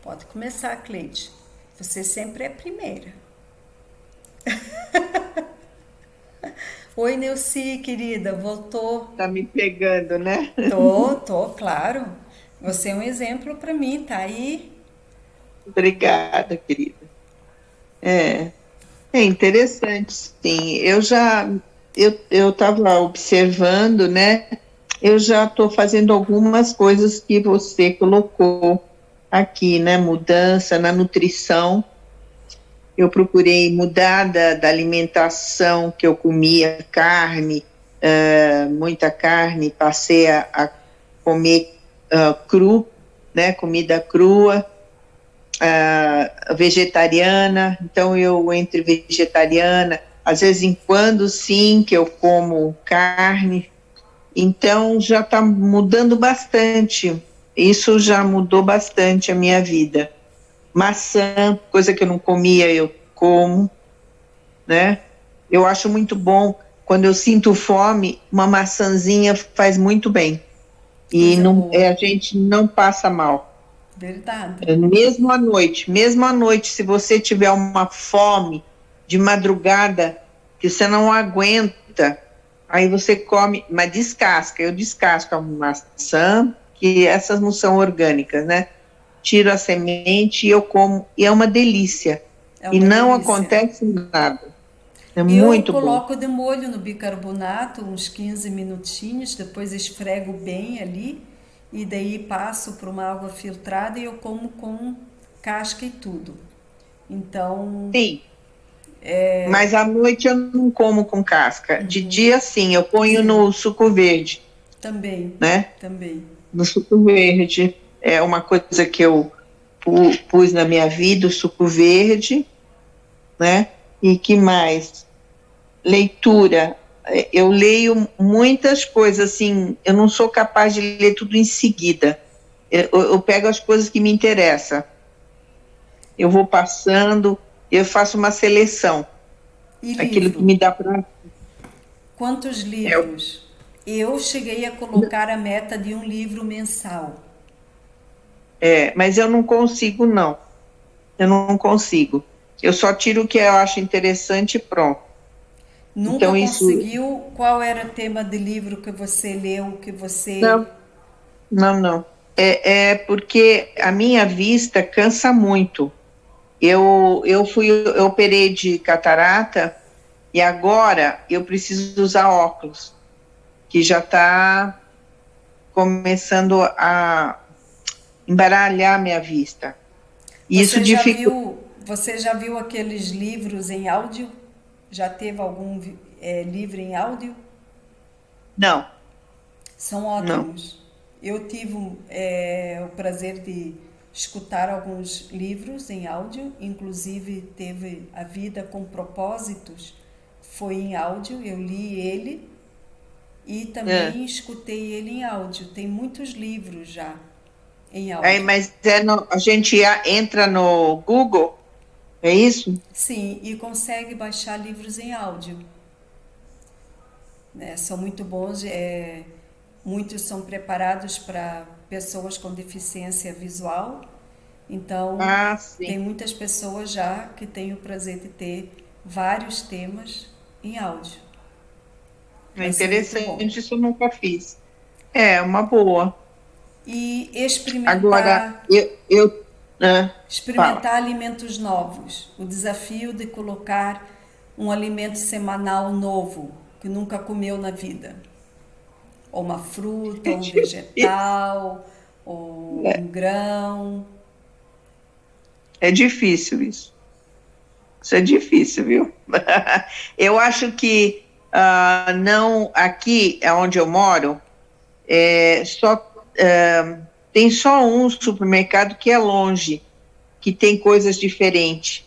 Pode começar, Cleide. Você sempre é a primeira. Oi, Neuci, querida, voltou? Tá me pegando, né? Tô, claro. Você é um exemplo para mim, tá aí? Obrigada, querida. É, é interessante, sim. Eu estava observando, né? Eu já estou fazendo algumas coisas que você colocou aqui, né? Mudança na nutrição. Eu procurei mudar da alimentação que eu comia, carne, muita carne, passei a comer cru, né? Comida crua. Vegetariana, então eu entre vegetariana, às vezes em quando sim que eu como carne, então já está mudando bastante, isso já mudou bastante a minha vida. Maçã, coisa que eu não comia, eu como, né? Eu acho muito bom, quando eu sinto fome, uma maçãzinha faz muito bem, e Coisa não, boa. a gente não passa mal. Verdade. Mesmo à noite, se você tiver uma fome de madrugada que você não aguenta, aí você come, mas descasca. Eu descasco a maçã, que essas não são orgânicas, né? Tiro a semente e eu como, e é uma delícia. É E uma não delícia. acontece nada. É Eu muito bom. coloco de molho no bicarbonato uns 15 minutinhos, depois esfrego bem ali e daí passo para uma água filtrada e eu como com casca e tudo. Então, Sim, mas à noite eu não como com casca. De dia, sim, eu ponho sim, no suco verde, também, né? também. No suco verde. É uma coisa que eu pus na minha vida, o suco verde, né? E que mais? Leitura. Eu leio muitas coisas, assim, eu não sou capaz de ler tudo em seguida. Eu pego as coisas que me interessam. Eu vou passando, eu faço uma seleção. E Aquilo que livro? me dá para. Quantos É, livros? Eu cheguei a colocar a meta de um livro mensal. mas eu não consigo, não. Eu não consigo. Eu só tiro o que eu acho interessante e pronto. Nunca Então, isso. conseguiu? Qual era o tema de livro que você leu, que você... Não, não, não. É porque a minha vista cansa muito. Eu operei de catarata e agora eu preciso usar óculos, que já está começando a embaralhar minha vista. E isso dificulta. Você já viu aqueles livros em áudio? Já teve algum livro em áudio? Não, São não. ótimos. Eu tive o prazer de escutar alguns livros em áudio, inclusive teve A Vida com Propósitos, foi em áudio, eu li ele e É, também escutei ele em áudio. Tem muitos livros já. em Aí, áudio. mas a gente entra no Google, é isso? Sim, e consegue baixar livros em áudio, né? São muito bons, muitos são preparados para pessoas com deficiência visual, então Ah, tem sim. muitas pessoas já que têm o prazer de ter vários temas em áudio. É Vai ser muito bom. interessante, isso eu nunca fiz. É, uma boa. E Agora, experimentar, ah, fala. experimentar alimentos novos. O desafio de colocar um alimento semanal novo que nunca comeu na vida. Ou uma fruta, ou um vegetal, ou um grão. É difícil isso. Isso é difícil, viu? Eu acho que não aqui onde eu moro, só tem só um supermercado que é longe, que tem coisas diferentes.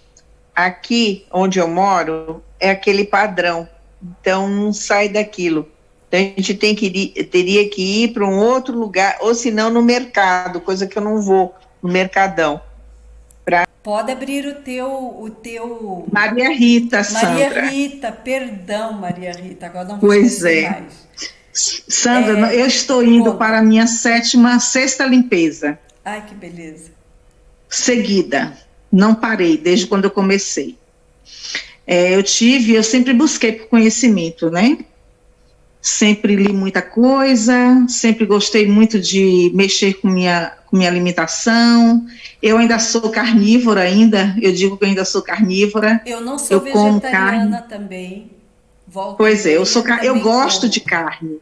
Aqui onde eu moro é aquele padrão, então não sai daquilo. Então a gente teria que ir para um outro lugar, ou se não no mercado, coisa que eu não vou no Mercadão. Pode abrir o teu Maria Rita, Maria Sandra. Rita, perdão, Maria Rita, agora não vou Pois esquecer é. mais. Sandra, eu estou indo para Conta. a minha sexta limpeza Ai, que beleza. seguida. Não parei desde quando eu comecei. Eu sempre busquei por conhecimento, né? Sempre li muita coisa, sempre gostei muito de mexer com minha alimentação. Eu ainda sou carnívora ainda, eu digo que eu ainda sou carnívora. Eu não sou Eu como carne. vegetariana também. Volta e Pois é, meia eu também gosto de como. carne.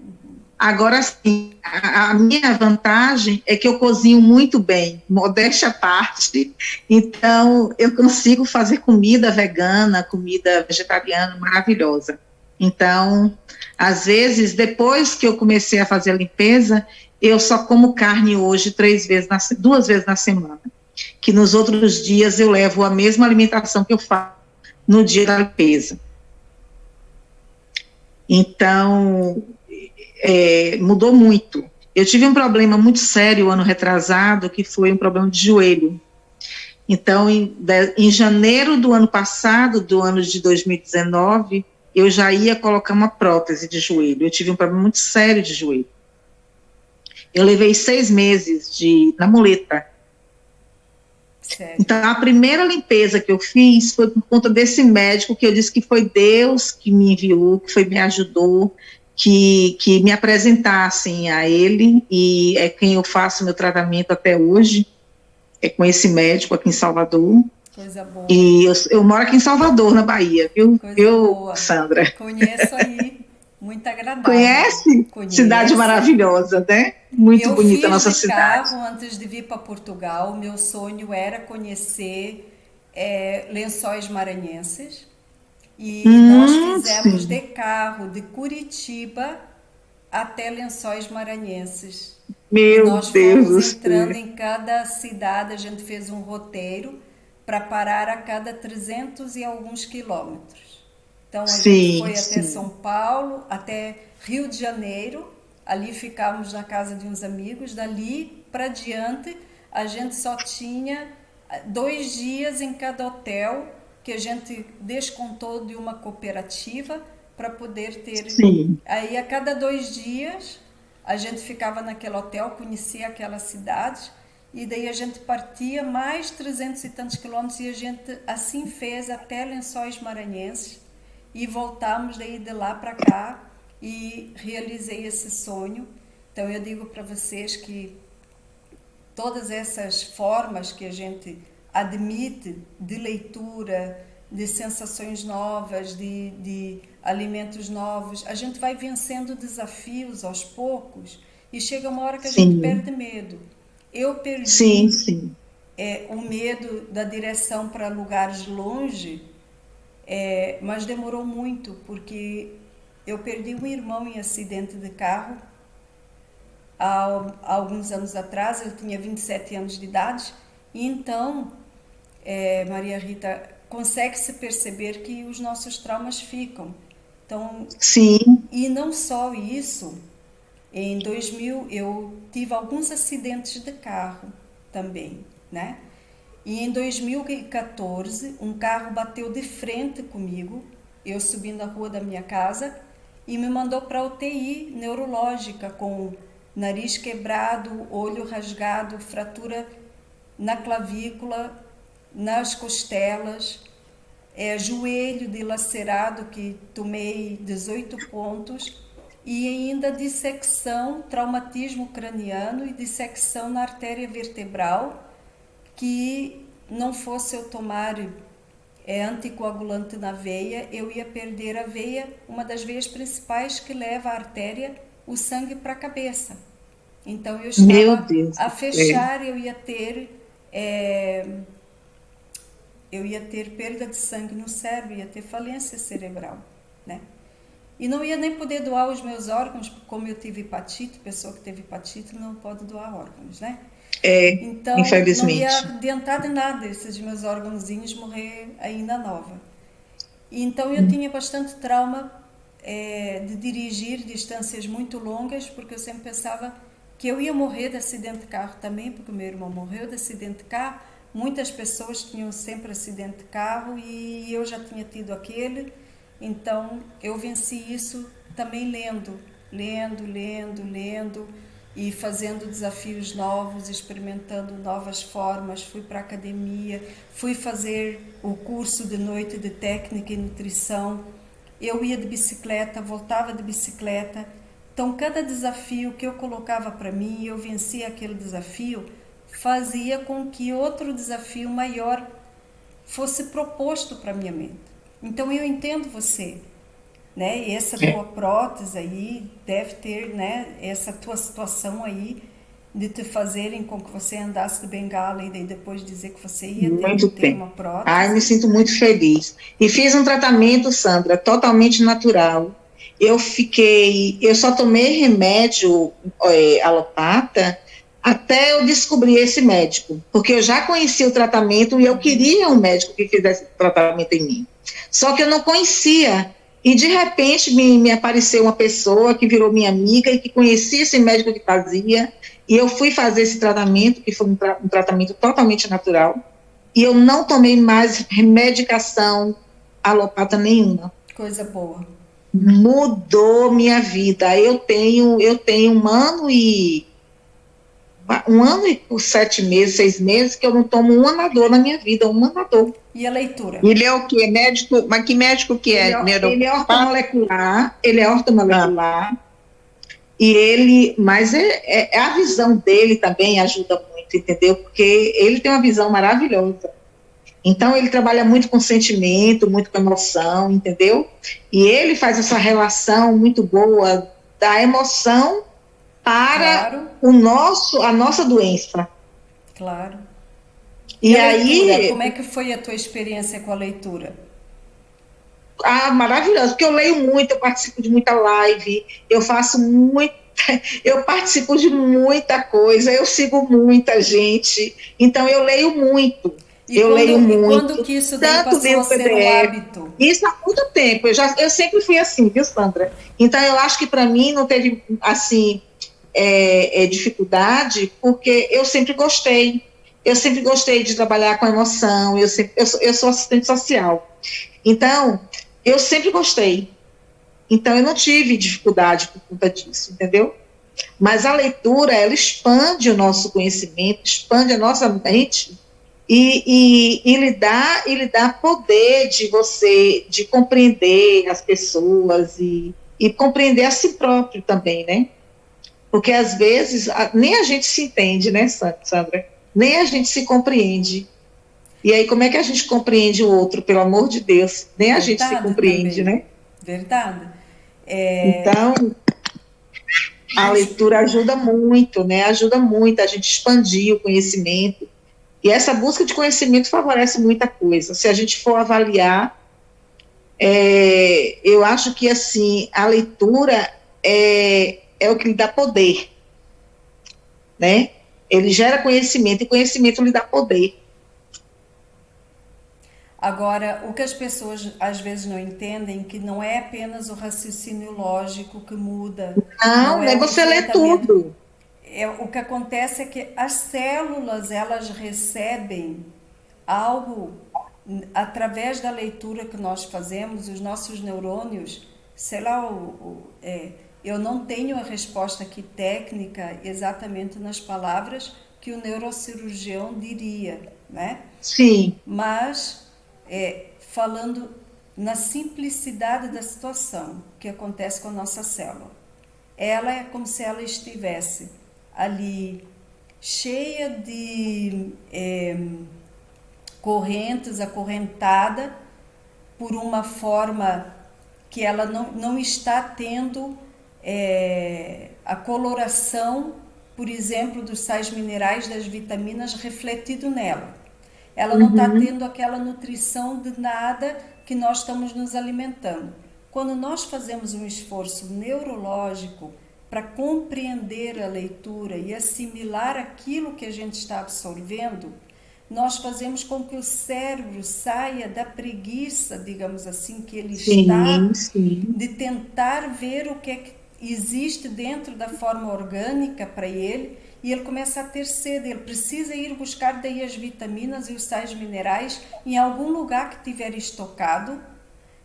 Agora sim, a minha vantagem é que eu cozinho muito bem, modéstia à parte, então eu consigo fazer comida vegana, comida vegetariana maravilhosa. Então, às vezes, depois que eu comecei a fazer a limpeza, eu só como carne hoje 2 vezes na semana, que nos outros dias eu levo a mesma alimentação que eu faço no dia da limpeza. Então, mudou muito. Eu tive um problema muito sério ano retrasado, que foi um problema de joelho. Então, em janeiro do ano passado, do ano de 2019, eu já ia colocar uma prótese de joelho. Eu tive um problema muito sério de joelho. Eu levei 6 meses na muleta. Sério. Então, a primeira limpeza que eu fiz foi por conta desse médico, que eu disse que foi Deus que me enviou, que me ajudou, que me apresentassem a ele, e é quem eu faço meu tratamento até hoje, é com esse médico aqui em Salvador. Coisa boa. E eu moro aqui em Salvador, na Bahia, viu, Coisa boa. Sandra? Conheço aí. Muito agradável. Conhece? Cidade Conheço. maravilhosa, né? Muito Eu bonita a fiz nossa de cidade. carro antes de vir para Portugal. Meu sonho era conhecer Lençóis Maranhenses. E nós fizemos Sim. de carro de Curitiba até Lençóis Maranhenses. E Meu nós Deus fomos do entrando céu. em cada cidade, a gente fez um roteiro para parar a cada 300 e alguns quilômetros. Então a gente Sim, foi até sim. São Paulo, até Rio de Janeiro, ali ficávamos na casa de uns amigos, dali para diante a gente só tinha 2 dias em cada hotel que a gente descontou de uma cooperativa para poder ter. Sim. Aí a cada 2 dias a gente ficava naquele hotel, conhecia aquela cidade e daí a gente partia mais 300 e tantos quilômetros e a gente assim fez até Lençóis Maranhenses e voltamos daí de lá para cá e realizei esse sonho. Então eu digo para vocês que todas essas formas que a gente admite de leitura, de sensações novas, de alimentos novos, a gente vai vencendo desafios aos poucos e chega uma hora que a gente Sim. perde medo. Eu Sim, perdi sim. o medo da direção para lugares longe, mas demorou muito, porque eu perdi um irmão em acidente de carro há alguns anos atrás, ele tinha 27 anos de idade, e então, Maria Rita, consegue-se perceber que os nossos traumas ficam. Então, Sim. e não só isso, Em 2000 eu tive alguns acidentes de carro também, né? E em 2014 um carro bateu de frente comigo, eu subi na rua da minha casa e me mandou para UTI neurológica com nariz quebrado, olho rasgado, fratura na clavícula, nas costelas, joelho dilacerado que tomei 18 pontos e ainda dissecção, traumatismo craniano e dissecção na artéria vertebral, que não fosse eu tomar anticoagulante na veia, eu ia perder a veia, uma das veias principais que leva a artéria, o sangue para a cabeça. Então eu Meu estava Deus a do céu. fechar, eu ia ter perda de sangue no cérebro, ia ter falência cerebral, né? E não ia nem poder doar os meus órgãos, como eu tive hepatite, pessoa que teve hepatite não pode doar órgãos, né? É, Então, não ia infelizmente. adiantar de nada esses meus órgãozinhos morrer ainda nova. E então eu tinha bastante trauma de dirigir distâncias muito longas, porque eu sempre pensava que eu ia morrer de acidente de carro também, porque o meu irmão morreu de acidente de carro, muitas pessoas tinham sempre acidente de carro e eu já tinha tido aquele, então eu venci isso também lendo e fazendo desafios novos, experimentando novas formas. Fui para a academia, fui fazer o curso de noite de técnica e nutrição. Eu ia de bicicleta, voltava de bicicleta. Então, cada desafio que eu colocava para mim, eu vencia aquele desafio, fazia com que outro desafio maior fosse proposto para minha mente. Então, eu entendo você, né? E essa tua prótese aí deve ter, né? Essa tua situação aí de te fazerem com que você andasse de bengala e daí depois dizer que você ia ter que Muito ter tempo. uma Ai, me prótese. sinto muito feliz. E fiz um tratamento, Sandra, totalmente natural. Eu só tomei remédio alopata até eu descobrir esse médico, porque eu já conhecia o tratamento e eu queria um médico que fizesse tratamento em mim. Só que eu não conhecia. E de repente me apareceu uma pessoa que virou minha amiga e que conhecia esse médico que fazia, e eu fui fazer esse tratamento, que foi um tratamento totalmente natural, e eu não tomei mais medicação alopata nenhuma. Coisa boa. Mudou minha vida. Eu tenho um ano e 7 meses, 6 meses que eu não tomo um anador na minha vida, um anador. E a leitura? Ele é o quê? Médico? Mas que médico que é? Ele é Neuropata? ortomolecular, ele é Ah, ortomolecular, mas a visão dele também ajuda muito, entendeu? Porque ele tem uma visão maravilhosa. Então, ele trabalha muito com sentimento, muito com emoção, entendeu? E ele faz essa relação muito boa da emoção para Claro, a nossa doença. claro. E E a leitura? aí, Como é que foi a tua experiência com a leitura? maravilhoso, porque eu leio muito, eu participo de muita live, eu faço muito, eu participo de muita coisa, eu sigo muita gente, então eu leio muito, eu leio E quando muito, que isso daí tanto passou a livro ser um PDF, hábito? isso há muito tempo, eu sempre fui assim, viu, Sandra? Então eu acho que para mim não teve, assim, dificuldade, porque eu sempre gostei de trabalhar com emoção, eu sou assistente social, então eu sempre gostei. Então, eu não tive dificuldade por conta disso, entendeu? Mas a leitura, ela expande o nosso conhecimento, expande a nossa mente e lhe dá poder de compreender as pessoas e compreender a si próprio também, né? Porque, às vezes, nem a gente se entende, né, Sandra? Nem a gente se compreende. E aí, como é que a gente compreende o outro, pelo amor de Deus? Nem a gente se Verdade compreende, também. né? Verdade. Então, a leitura ajuda muito, né? Ajuda muito a gente expandir o conhecimento. E essa busca de conhecimento favorece muita coisa. Se a gente for avaliar, eu acho que, assim, a leitura é o que lhe dá poder, né? Ele gera conhecimento e conhecimento lhe dá poder. Agora, o que as pessoas às vezes não entendem, que não é apenas o raciocínio lógico que muda, Não, não é nem o você lê enfrentamento. tudo. O que acontece é que as células, elas recebem algo através da leitura que nós fazemos, os nossos neurônios, sei lá, eu não tenho a resposta aqui técnica exatamente nas palavras que o neurocirurgião diria, né? Sim. Mas falando na simplicidade da situação que acontece com a nossa célula, ela é como se ela estivesse ali cheia de correntes, acorrentada por uma forma que ela não está tendo a coloração, por exemplo, dos sais minerais, das vitaminas refletido nela. Ela não está tendo aquela nutrição de nada que nós estamos nos alimentando. Quando nós fazemos um esforço neurológico para compreender a leitura e assimilar aquilo que a gente está absorvendo, nós fazemos com que o cérebro saia da preguiça, digamos assim, que ele está, Sim. de tentar ver o que é que existe dentro da forma orgânica para ele, e ele começa a ter sede, ele precisa ir buscar daí as vitaminas e os sais minerais em algum lugar que tiver estocado,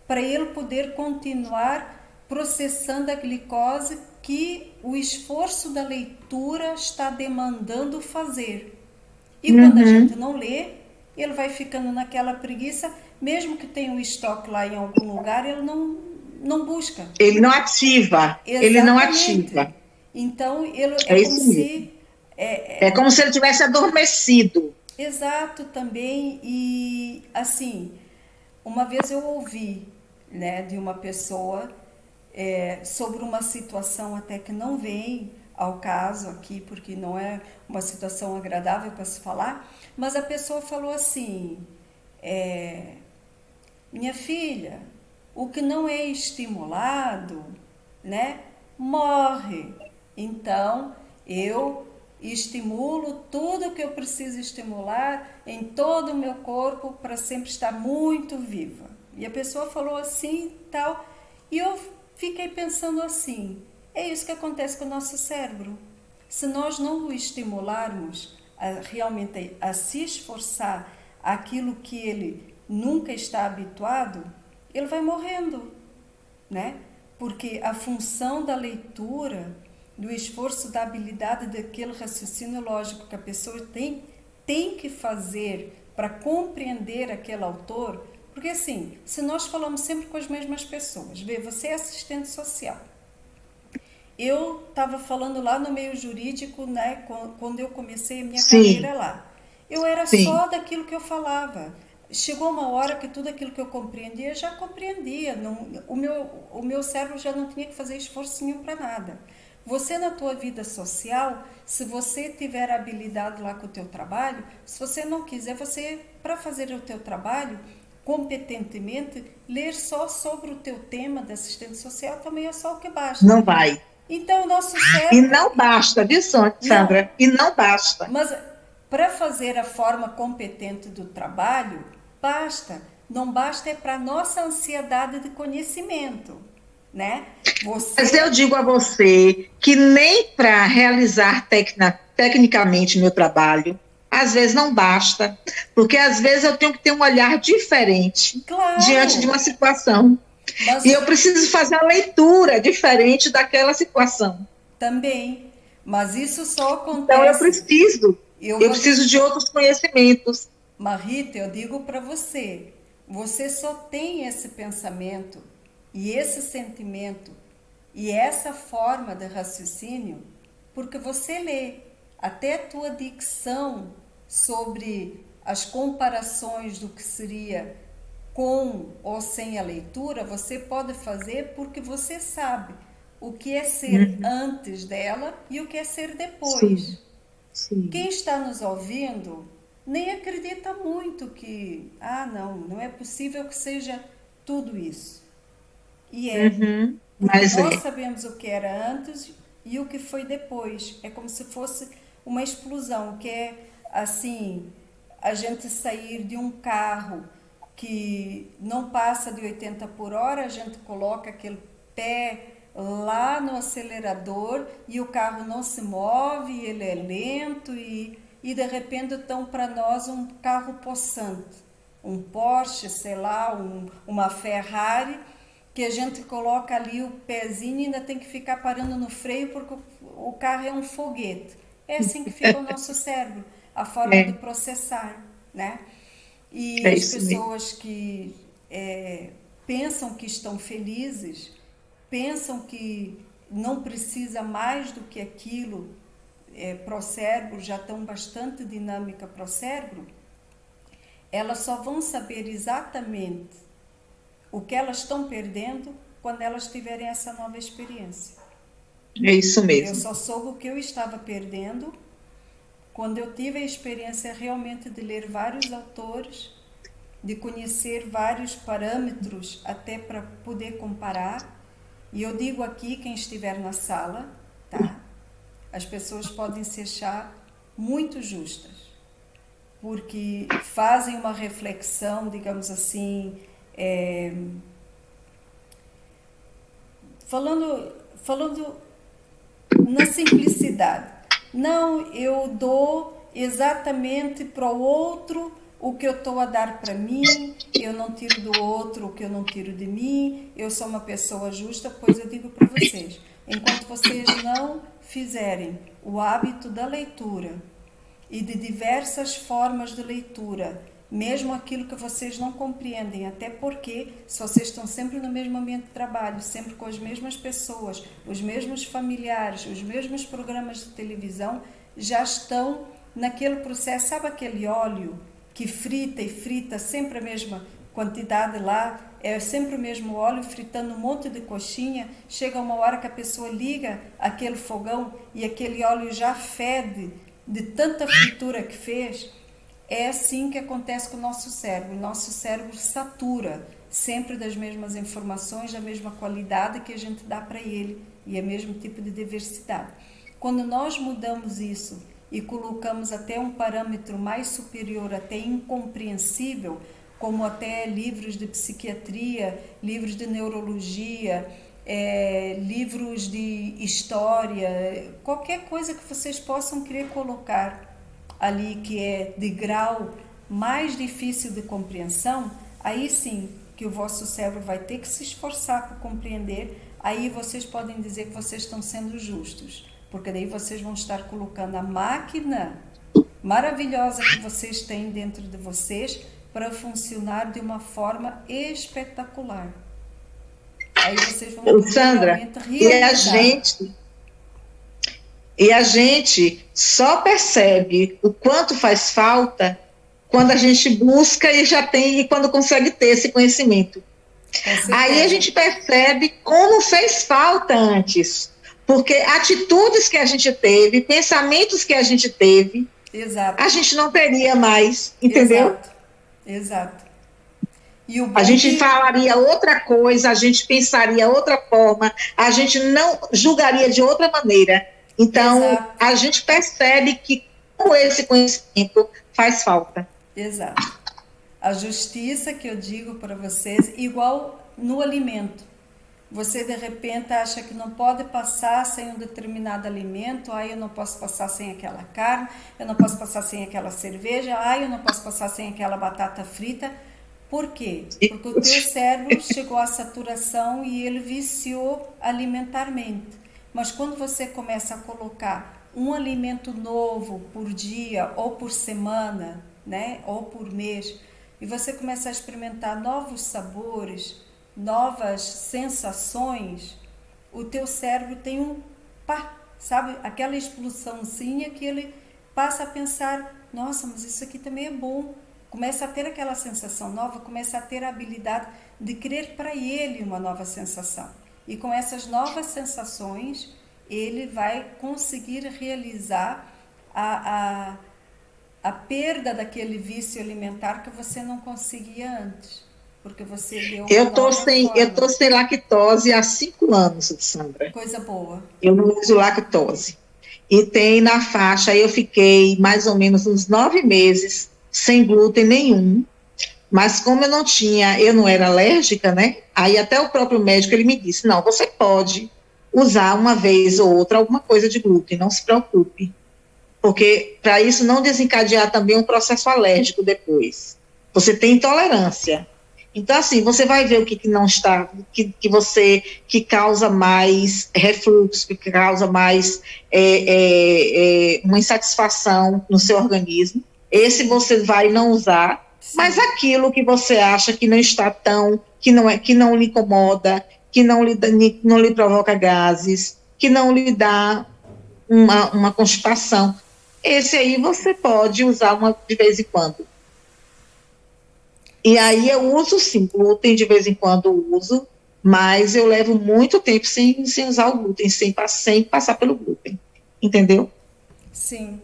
para ele poder continuar processando a glicose que o esforço da leitura está demandando fazer. E quando a gente não lê, ele vai ficando naquela preguiça, mesmo que tenha um estoque lá em algum lugar, ele não busca. Ele não ativa. Ele não Exatamente. ativa. Então, ele é É como isso mesmo. se... É como se ele tivesse adormecido. Exato, também. E, assim, uma vez eu ouvi, né, de uma pessoa sobre uma situação até que não vem ao caso aqui, porque não é uma situação agradável para se falar, mas a pessoa falou assim, minha filha, o que não é estimulado, né, morre. Então, eu estimulo tudo que eu preciso estimular em todo o meu corpo para sempre estar muito viva. E a pessoa falou assim e tal, e eu fiquei pensando assim, é isso que acontece com o nosso cérebro. Se nós não o estimularmos realmente a se esforçar aquilo que ele nunca está habituado, ele vai morrendo, né? Porque a função da leitura, do esforço, da habilidade daquele raciocínio lógico que a pessoa tem que fazer para compreender aquele autor, porque assim, se nós falamos sempre com as mesmas pessoas, vê, você é assistente social, eu estava falando lá no meio jurídico, né, quando eu comecei a minha carreira lá. Eu era Sim. só daquilo que eu falava. Chegou uma hora que tudo aquilo que eu compreendia, já compreendia. Não, o meu cérebro já não tinha que fazer esforço nenhum para nada. Você na tua vida social, se você tiver habilidade lá com o teu trabalho, se você não quiser, você, para fazer o teu trabalho, competentemente, ler só sobre o teu tema de assistente social também é só o que basta. Não vai. Então, o nosso E cérebro... não basta, viu, Não, Sandra? E não basta. mas para fazer a forma competente do trabalho, basta. Não basta é para nossa ansiedade de conhecimento, né? Mas eu Você... digo a você que nem para realizar tecnicamente meu trabalho, às vezes não basta, porque às vezes eu tenho que ter um olhar diferente diante de Claro, uma situação. E mas eu preciso fazer a leitura diferente daquela situação. também... Mas isso só Então acontece... Eu eu vou preciso de dizer... outros conhecimentos. Marita, eu digo para você, você só tem esse pensamento e esse sentimento e essa forma de raciocínio porque você lê. Até a tua dicção sobre as comparações do que seria com ou sem a leitura, você pode fazer porque você sabe o que é ser antes dela e o que é ser depois. Sim, sim. Quem está nos ouvindo nem acredita muito que, não é possível que seja tudo isso. E é, porque Mas nós é. sabemos o que era antes e o que foi depois. É como se fosse uma explosão, que é assim, a gente sair de um carro que não passa de 80 por hora, a gente coloca aquele pé lá no acelerador e o carro não se move, ele é lento e de repente estão para nós um carro possante, um Porsche, sei lá, uma Ferrari, que a gente coloca ali o pezinho e ainda tem que ficar parando no freio porque o carro é um foguete. É assim que fica o nosso cérebro, a forma de processar, né? E as pessoas que pensam que estão felizes, pensam que não precisa mais do que aquilo para o cérebro, já estão bastante dinâmica para o cérebro, elas só vão saber exatamente o que elas estão perdendo quando elas tiverem essa nova experiência. É isso mesmo. Eu só soube o que eu estava perdendo quando eu tive a experiência realmente de ler vários autores, de conhecer vários parâmetros até para poder comparar. E eu digo aqui, quem estiver na sala, tá? As pessoas podem se achar muito justas, porque fazem uma reflexão, digamos assim, falando na simplicidade. Não, eu dou exatamente para o outro o que eu estou a dar para mim, eu não tiro do outro o que eu não tiro de mim, eu sou uma pessoa justa, pois eu digo para vocês, enquanto vocês não fizerem o hábito da leitura e de diversas formas de leitura, mesmo aquilo que vocês não compreendem, até porque se vocês estão sempre no mesmo ambiente de trabalho, sempre com as mesmas pessoas, os mesmos familiares, os mesmos programas de televisão, já estão naquele processo, sabe aquele óleo que frita e frita sempre a mesma quantidade lá, é sempre o mesmo óleo, fritando um monte de coxinha, chega uma hora que a pessoa liga aquele fogão e aquele óleo já fede de tanta fritura que fez. É assim que acontece com o nosso cérebro. O nosso cérebro satura sempre das mesmas informações, da mesma qualidade que a gente dá para ele e é o mesmo tipo de diversidade. Quando nós mudamos isso e colocamos até um parâmetro mais superior, até incompreensível, como até livros de psiquiatria, livros de neurologia, livros de história, qualquer coisa que vocês possam querer colocar ali que é de grau mais difícil de compreensão, aí sim que o vosso cérebro vai ter que se esforçar para compreender, aí vocês podem dizer que vocês estão sendo justos, porque daí vocês vão estar colocando a máquina maravilhosa que vocês têm dentro de vocês para funcionar de uma forma espetacular. Aí vocês vão Sandra, realmente realizar. E a gente só percebe o quanto faz falta quando a gente busca e já tem, e quando consegue ter esse conhecimento. Aí a gente percebe como fez falta antes, porque atitudes que a gente teve, pensamentos que a gente teve, exato, a gente não teria mais, entendeu? Exato. A gente falaria outra coisa, a gente pensaria outra forma, a gente não julgaria de outra maneira. Então, exato, a gente percebe que com esse conhecimento faz falta. Exato. A justiça que eu digo para vocês, igual no alimento. Você, de repente, acha que não pode passar sem um determinado alimento, eu não posso passar sem aquela carne, eu não posso passar sem aquela cerveja, eu não posso passar sem aquela batata frita. Por quê? Porque o teu cérebro chegou à saturação e ele viciou alimentarmente. Mas quando você começa a colocar um alimento novo por dia ou por semana, né, ou por mês, e você começa a experimentar novos sabores, novas sensações, o teu cérebro tem sabe, aquela explosãozinha que ele passa a pensar, nossa, mas isso aqui também é bom. Começa a ter aquela sensação nova, começa a ter a habilidade de querer para ele uma nova sensação. E com essas novas sensações, ele vai conseguir realizar a perda daquele vício alimentar que você não conseguia antes. Porque você deu eu tô sem lactose há 5 anos, Sandra. Coisa boa. Eu não uso lactose. E tem na faixa, eu fiquei mais ou menos uns 9 meses sem glúten nenhum. Mas como eu não era alérgica, né? Aí até o próprio médico, ele me disse, não, você pode usar uma vez ou outra alguma coisa de glúten, não se preocupe. Porque para isso não desencadear também um processo alérgico depois. Você tem intolerância. Então, assim, você vai ver o que não está, que causa mais refluxo, que causa mais uma insatisfação no seu organismo. Esse você vai não usar, Sim. mas aquilo que você acha que não está tão, que não lhe incomoda, que não lhe provoca gases, que não lhe dá uma constipação, esse aí você pode usar de vez em quando. E aí eu uso sim, glúten de vez em quando eu uso, mas eu levo muito tempo sem usar o glúten, sem passar pelo glúten, entendeu? Sim.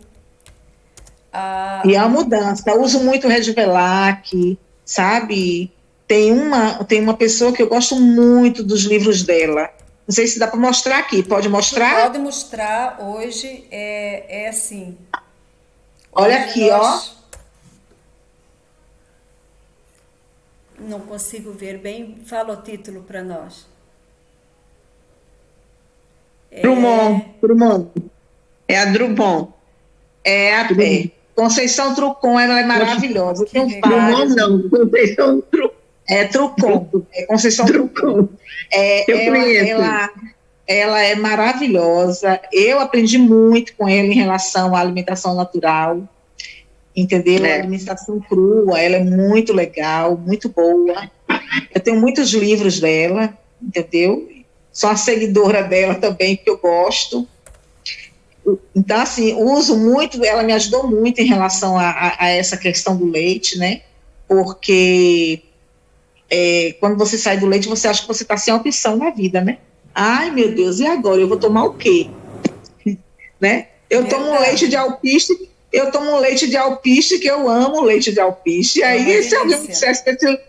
E a mudança, eu uso muito Regivelac, sabe? Tem uma pessoa que eu gosto muito dos livros dela, não sei se dá para mostrar aqui, pode mostrar? Pode mostrar, hoje é assim. Olha Hoje aqui, ó. Não consigo ver bem. Fala o título para nós. Drummond. É a Drummond. Conceição Trucon, ela é maravilhosa. Eu tenho Drummond vários. não, Conceição Trucon. É Trucon. É Conceição Trucon. Ela é maravilhosa. Eu aprendi muito com ela em relação à alimentação natural. Entendeu? A alimentação crua, ela é muito legal, muito boa. Eu tenho muitos livros dela, entendeu? Sou uma seguidora dela também, que eu gosto. Então, assim, uso muito, ela me ajudou muito em relação a essa questão do leite, né? Porque quando você sai do leite, você acha que você está sem opção na vida, né? Ai, meu Deus, e agora? Eu vou tomar o quê? Né? Eu tomo leite de alpiste, que eu amo leite de alpiste. E aí, se alguém me dissesse que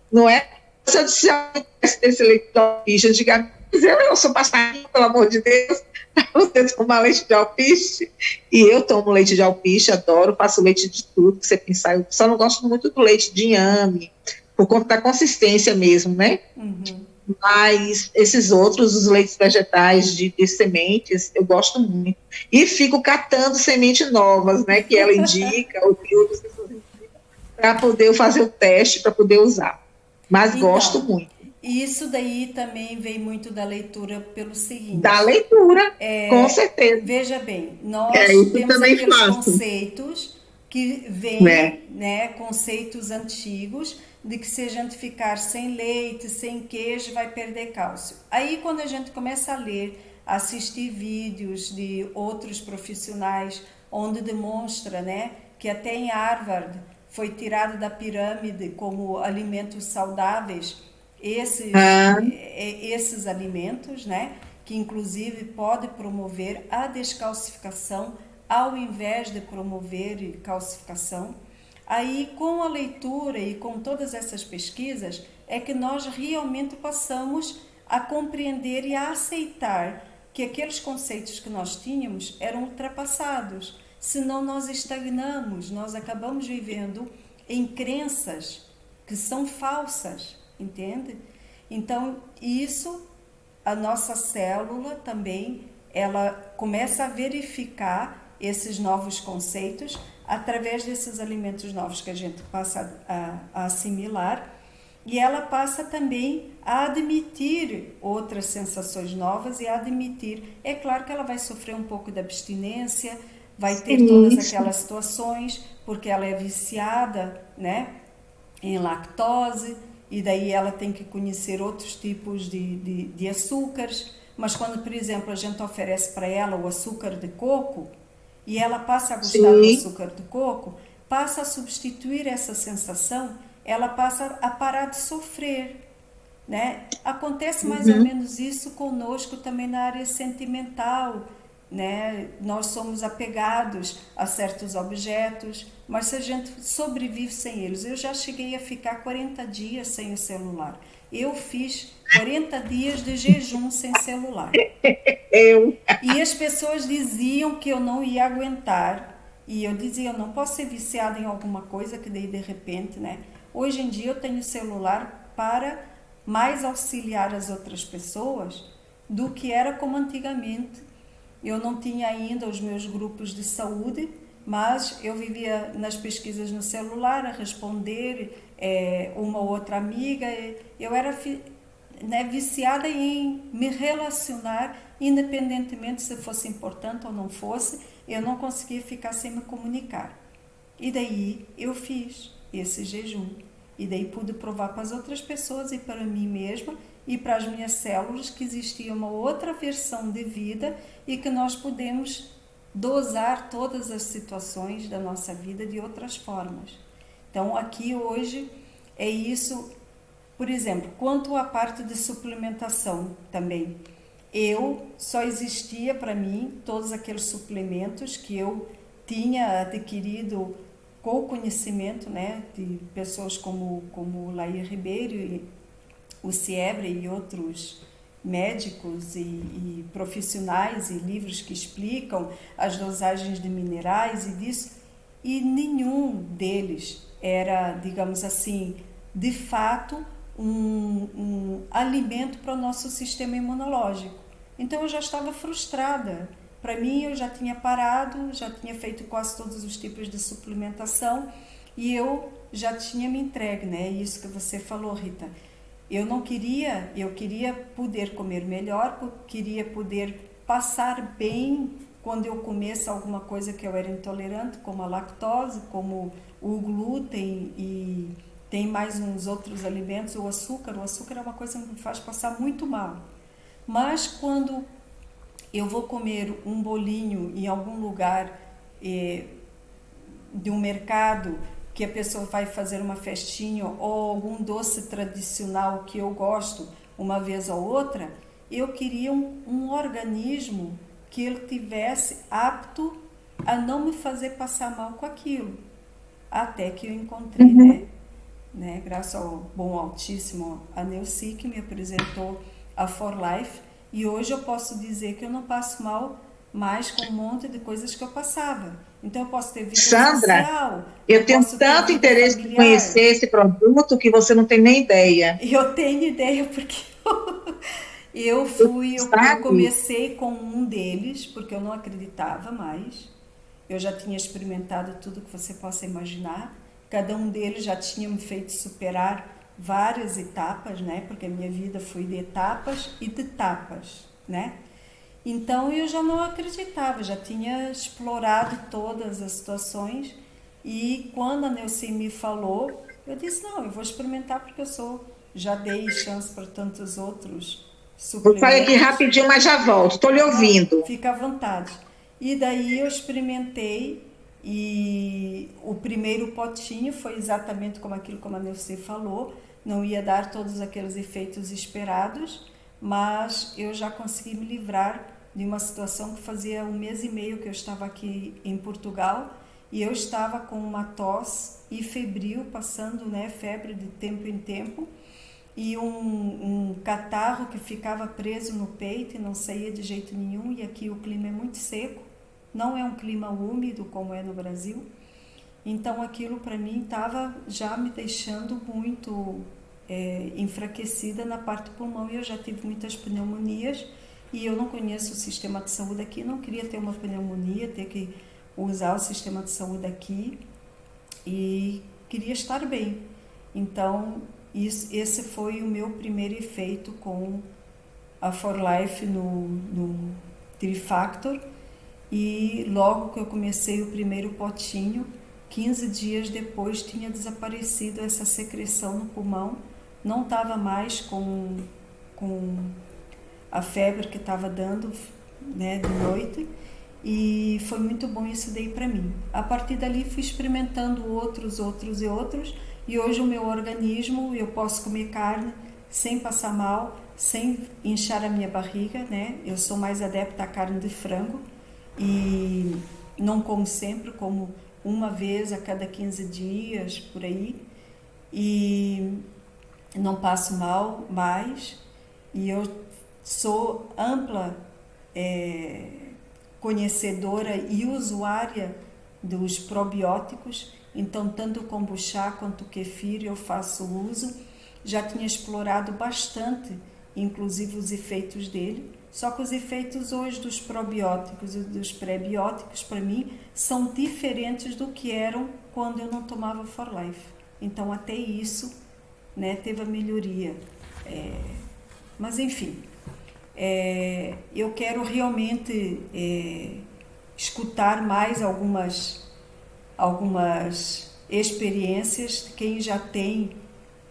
não é, se eu dissesse desse leite de alpiste, eu diga, eu sou passarinho, pelo amor de Deus, você tomar leite de alpiste. E eu tomo leite de alpiste, adoro, faço leite de tudo que você pensar. Eu só não gosto muito do leite de inhame, por conta da consistência mesmo, né? Uhum. Mas esses outros, os leites vegetais de sementes, eu gosto muito. E fico catando sementes novas, né, que ela indica, ou que outras pessoas indicam, para poder fazer o teste, para poder usar. Mas então, gosto muito. E isso daí também vem muito da leitura pelo seguinte. Da leitura, com certeza. Veja bem, nós temos aqueles conceitos que vêm, né, conceitos antigos, de que se a gente ficar sem leite, sem queijo, vai perder cálcio. Aí, quando a gente começa a ler, assistir vídeos de outros profissionais, onde demonstra, né, que até em Harvard foi tirado da pirâmide como alimentos saudáveis, esses alimentos, né, que inclusive pode promover a descalcificação ao invés de promover calcificação. Aí, com a leitura e com todas essas pesquisas, é que nós realmente passamos a compreender e a aceitar que aqueles conceitos que nós tínhamos eram ultrapassados. Senão nós estagnamos, nós acabamos vivendo em crenças que são falsas, entende? Então, a nossa célula também, ela começa a verificar esses novos conceitos através desses alimentos novos que a gente passa a assimilar, e ela passa também a admitir outras sensações novas e a admitir. É claro que ela vai sofrer um pouco de abstinência, vai ter todas aquelas situações, porque ela é viciada, né, em lactose, e daí ela tem que conhecer outros tipos de açúcares. Mas quando, por exemplo, a gente oferece para ela o açúcar de coco, e ela passa a gostar do açúcar de coco, passa a substituir essa sensação, ela passa a parar de sofrer, né? Acontece mais ou menos isso conosco também na área sentimental, né? Nós somos apegados a certos objetos, mas se a gente sobrevive sem eles, eu já cheguei a ficar 40 dias sem o celular. Eu fiz 40 dias de jejum sem celular. E as pessoas diziam que eu não ia aguentar. E eu dizia, eu não posso ser viciada em alguma coisa que daí de repente, né? Hoje em dia eu tenho celular para mais auxiliar as outras pessoas do que era como antigamente. Eu não tinha ainda os meus grupos de saúde, mas eu vivia nas pesquisas no celular a responder uma ou outra amiga. Eu era viciada em me relacionar, independentemente se fosse importante ou não fosse, eu não conseguia ficar sem me comunicar. E daí eu fiz esse jejum. E daí pude provar para as outras pessoas e para mim mesma e para as minhas células que existia uma outra versão de vida e que nós podemos dosar todas as situações da nossa vida de outras formas. Então aqui hoje é isso. Por exemplo, quanto à parte de suplementação também, eu só existia para mim todos aqueles suplementos que eu tinha adquirido com o conhecimento, né, de pessoas como o Lair Ribeiro, e o Ciebre e outros médicos e profissionais e livros que explicam as dosagens de minerais e disso, e nenhum deles era, digamos assim, de fato um alimento para o nosso sistema imunológico. Então eu já estava frustrada. Para mim, eu já tinha parado, já tinha feito quase todos os tipos de suplementação e eu já tinha me entregue, né? Isso que você falou, Rita. Eu queria poder comer melhor, queria poder passar bem quando eu comesse alguma coisa que eu era intolerante, como a lactose, como o glúten e tem mais uns outros alimentos, o açúcar. O açúcar é uma coisa que me faz passar muito mal. Mas quando eu vou comer um bolinho em algum lugar de um mercado que a pessoa vai fazer uma festinha ou algum doce tradicional que eu gosto uma vez ou outra, eu queria um organismo que ele tivesse apto a não me fazer passar mal com aquilo. Até que eu encontrei, né, graças ao bom altíssimo, a Neuci, que me apresentou a For Life. E hoje eu posso dizer que eu não passo mal mais com um monte de coisas que eu passava. Então eu posso ter vida Sandra, social. eu tenho tanto interesse em conhecer esse produto que você não tem nem ideia. Eu tenho ideia porque eu comecei com um deles porque eu não acreditava mais. Eu já tinha experimentado tudo que você possa imaginar. Cada um deles já tinha me feito superar várias etapas, né? Porque a minha vida foi de etapas e de tapas, né? Então eu já não acreditava, já tinha explorado todas as situações e quando a Neuci me falou, eu disse, não, eu vou experimentar porque já dei chance para tantos outros suplementos. Eu falei aqui rapidinho, mas já volto, estou lhe ouvindo. Fica à vontade. E daí eu experimentei e o primeiro potinho foi exatamente como aquilo que a Neuci falou, não ia dar todos aqueles efeitos esperados, mas eu já consegui me livrar de uma situação que fazia 1 mês e meio que eu estava aqui em Portugal e eu estava com uma tosse e febril, passando, né, febre de tempo em tempo e um catarro que ficava preso no peito e não saía de jeito nenhum, e aqui o clima é muito seco, não é um clima úmido como é no Brasil, então aquilo para mim estava já me deixando muito enfraquecida na parte do pulmão e eu já tive muitas pneumonias e eu não conheço o sistema de saúde aqui, não queria ter uma pneumonia, ter que usar o sistema de saúde aqui e queria estar bem. Então esse foi o meu primeiro efeito com a For Life no Trifactor, e logo que eu comecei o primeiro potinho, 15 dias depois tinha desaparecido essa secreção no pulmão, não estava mais com a febre que estava dando, né, de noite, e foi muito bom isso daí para mim. A partir dali fui experimentando outros, e hoje o meu organismo, eu posso comer carne sem passar mal, sem inchar a minha barriga, né? Eu sou mais adepta à carne de frango e não como sempre, como uma vez a cada 15 dias, por aí, e não passo mal mais, e eu sou ampla conhecedora e usuária dos probióticos, Então, tanto o kombucha quanto o kefir eu faço uso. Já tinha explorado bastante, inclusive os efeitos dele. Só que os efeitos hoje dos probióticos e dos pré-bióticos, para mim, são diferentes do que eram quando eu não tomava For Life. Então, até isso, né, teve a melhoria. Mas, enfim, eu quero realmente escutar mais algumas experiências de quem já tem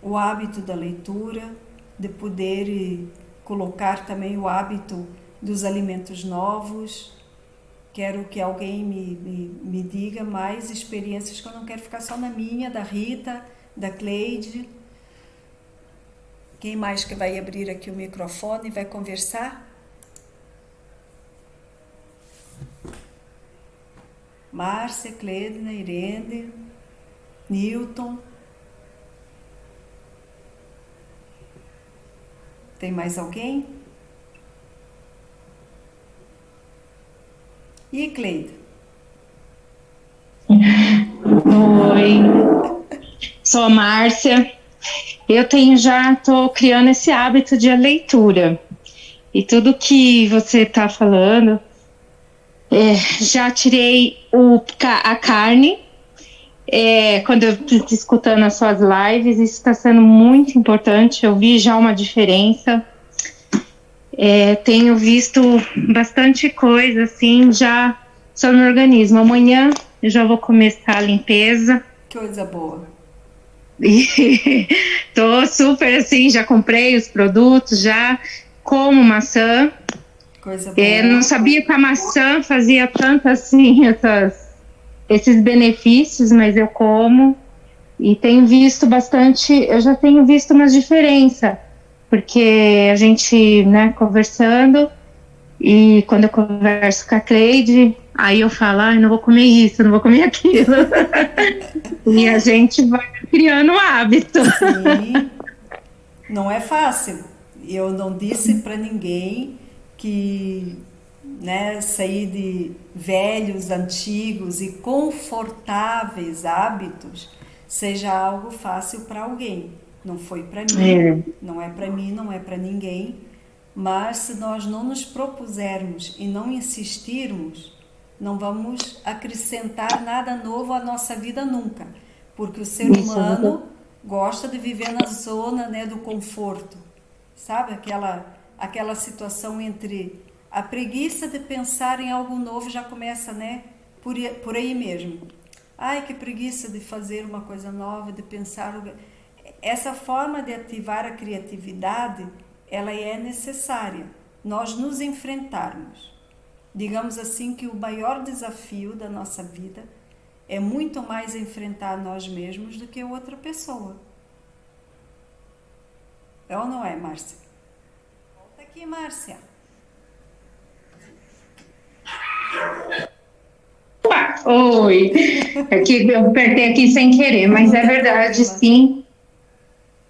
o hábito da leitura, de poder colocar também o hábito dos alimentos novos. Quero que alguém me diga mais experiências, que eu não quero ficar só na minha, da Rita, da Cleide. Quem mais que vai abrir aqui o microfone e vai conversar? Márcia, Cleidna, Irene, Newton. Tem mais alguém? E Cleide? Oi, sou a Márcia. Eu tô criando esse hábito de leitura. E tudo que você está falando, já tirei a carne. Quando eu estou escutando as suas lives, isso está sendo muito importante. Eu vi já uma diferença. Tenho visto bastante coisa assim já sobre o organismo. Amanhã eu já vou começar a limpeza. Coisa boa. E tô super assim, já comprei os produtos, já como maçã. Coisa boa. Não sabia que a maçã fazia tanto assim esses benefícios, mas eu como e tenho visto bastante. Eu já tenho visto umas diferenças, porque a gente, né, conversando, e quando eu converso com a Cleide, aí eu falo, não vou comer isso, não vou comer aquilo. E a gente vai criando um hábito. Sim, não é fácil. Eu não disse para ninguém que, né, sair de velhos, antigos e confortáveis hábitos seja algo fácil para alguém. Não foi para mim, não é para mim, não é para ninguém. Mas se nós não nos propusermos e não insistirmos, não vamos acrescentar nada novo à nossa vida nunca. Porque o ser humano gosta de viver na zona, né, do conforto. Sabe? Aquela situação entre a preguiça de pensar em algo novo já começa, né, por aí mesmo. Ai, que preguiça de fazer uma coisa nova, de pensar. Essa forma de ativar a criatividade, ela é necessária. Nós nos enfrentarmos. Digamos assim que o maior desafio da nossa vida é muito mais enfrentar nós mesmos do que outra pessoa. É ou não é, Márcia? Volta aqui, Márcia. Oi, que eu apertei aqui sem querer, mas é verdade, sim.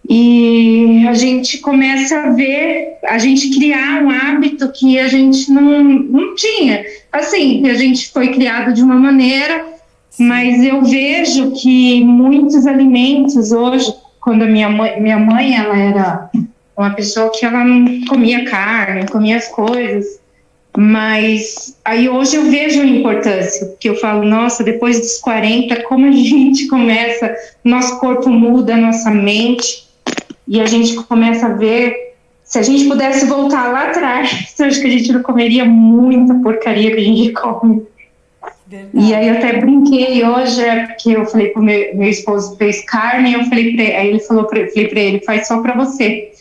E a gente começa a ver, a gente criar um hábito que a gente não tinha. Assim, a gente foi criado de uma maneira, mas eu vejo que muitos alimentos hoje, quando a minha mãe ela era uma pessoa que ela não comia carne, não comia as coisas, mas aí hoje eu vejo a importância, porque eu falo, nossa, depois dos 40, como a gente começa, nosso corpo muda, nossa mente, e a gente começa a ver, se a gente pudesse voltar lá atrás, eu acho que a gente não comeria muita porcaria que a gente come. Verdade. E aí eu até brinquei hoje, porque eu falei pro meu esposo fez carne, eu falei pra ele, aí ele falou falei pra ele, faz só pra você.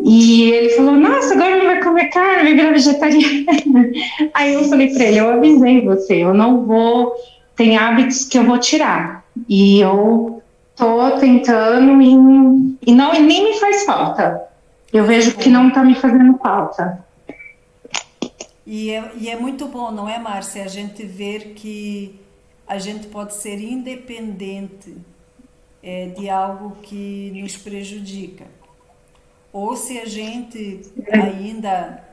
E ele falou, nossa, agora não vai comer carne, vai virar vegetariana. Aí eu falei pra ele, eu avisei você, eu não vou, tem hábitos que eu vou tirar. E eu tô tentando e nem me faz falta. Eu vejo que não tá me fazendo falta. E é muito bom, não é, Márcia? A gente ver que a gente pode ser independente de algo que nos prejudica. Ou se a gente ainda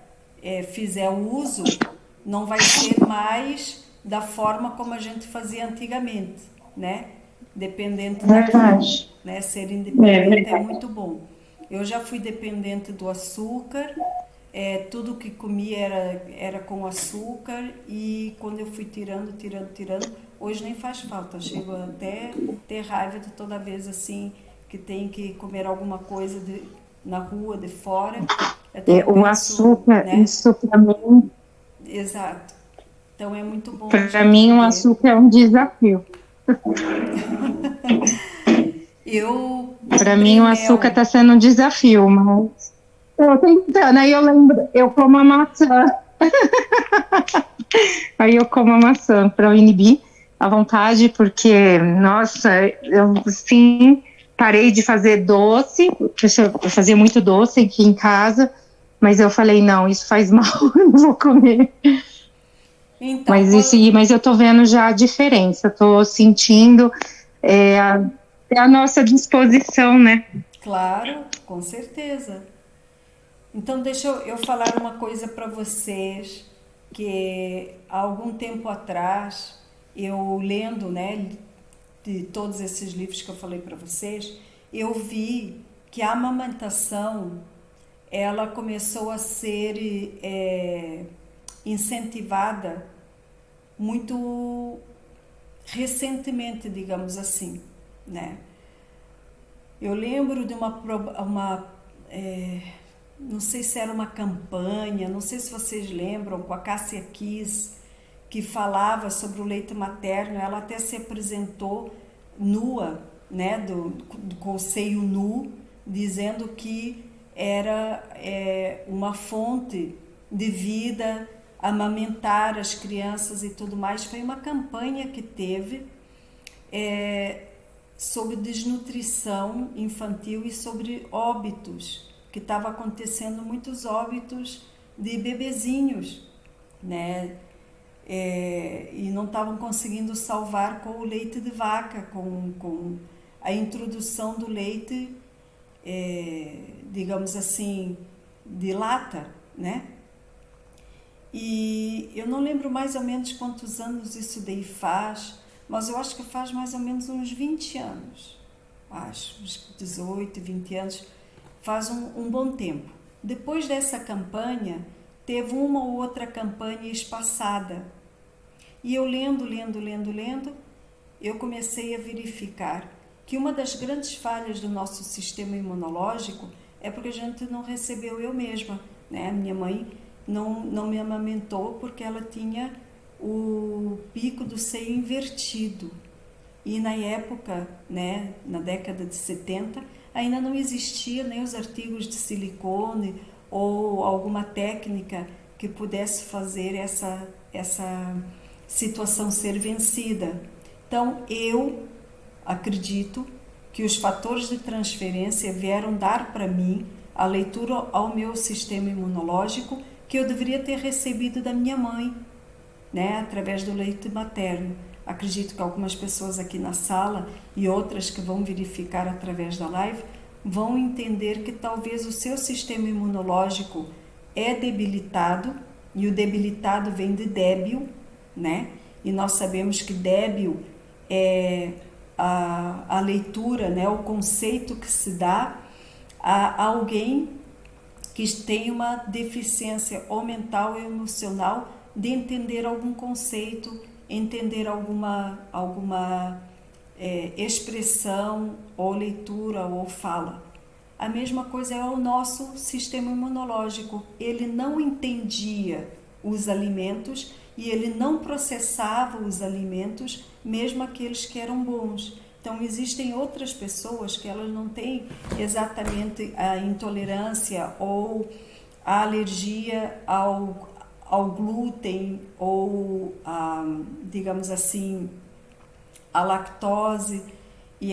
fizer o uso, não vai ser mais da forma como a gente fazia antigamente, né? dependente daquilo, Verdade. né? Ser É independente é verdade. muito bom. Eu já fui dependente do açúcar, tudo que comia era com açúcar e quando eu fui tirando, hoje nem faz falta. Eu chego até ter raiva de toda vez assim que tem que comer alguma coisa na rua, de fora. Até eu O penso, açúcar, né? isso Exato. Então é muito bom a para gente mim, o poder. açúcar é um desafio. Eu Para mim, comprei o açúcar mel. está sendo um desafio, mas eu tentando, aí eu lembro, eu como a maçã, aí eu como a maçã para inibir a vontade, porque, nossa, eu sim parei de fazer doce, porque eu fazia muito doce aqui em casa, mas eu falei, não, isso faz mal, eu não vou comer. Então, quando, Mas eu tô vendo já a diferença, eu tô sentindo é, a, é a nossa disposição, né? claro, com certeza. Então, deixa eu falar uma coisa para vocês, que há algum tempo atrás, eu lendo, né, de todos esses livros que eu falei para vocês, eu vi que a amamentação, ela começou a ser incentivada muito recentemente, digamos assim, né? Eu lembro de não sei se era uma campanha, não sei se vocês lembram, com a Cássia Kiss, que falava sobre o leite materno. Ela até se apresentou nua, né, com o seio nu, dizendo que era uma fonte de vida, amamentar as crianças e tudo mais. Foi uma campanha que teve sobre desnutrição infantil e sobre óbitos, que estava acontecendo muitos óbitos de bebezinhos, né? E não estavam conseguindo salvar com o leite de vaca, com a introdução do leite, digamos assim, de lata, né? E eu não lembro mais ou menos quantos anos isso daí faz, mas eu acho que faz mais ou menos uns 20 anos. Acho, uns 18, 20 anos. Faz um bom tempo. Depois dessa campanha, teve uma ou outra campanha espaçada. E eu lendo, eu comecei a verificar que uma das grandes falhas do nosso sistema imunológico é porque a gente não recebeu eu mesma, né? A minha mãe não me amamentou porque ela tinha o pico do seio invertido. E na época, né, na década de 70, ainda não existia nem os artigos de silicone ou alguma técnica que pudesse fazer essa situação ser vencida. Então, eu acredito que os fatores de transferência vieram dar para mim a leitura ao meu sistema imunológico que eu deveria ter recebido da minha mãe, né, através do leite materno. Acredito que algumas pessoas aqui na sala e outras que vão verificar através da live vão entender que talvez o seu sistema imunológico é debilitado, e o debilitado vem de débil, né? E nós sabemos que débil é a leitura, né, o conceito que se dá a alguém que tem uma deficiência ou mental ou emocional de entender algum conceito, entender alguma expressão ou leitura ou fala. A mesma coisa é o nosso sistema imunológico. Ele não entendia os alimentos e ele não processava os alimentos, mesmo aqueles que eram bons. Então, existem outras pessoas que elas não têm exatamente a intolerância ou a alergia ao glúten ou, digamos assim, a lactose e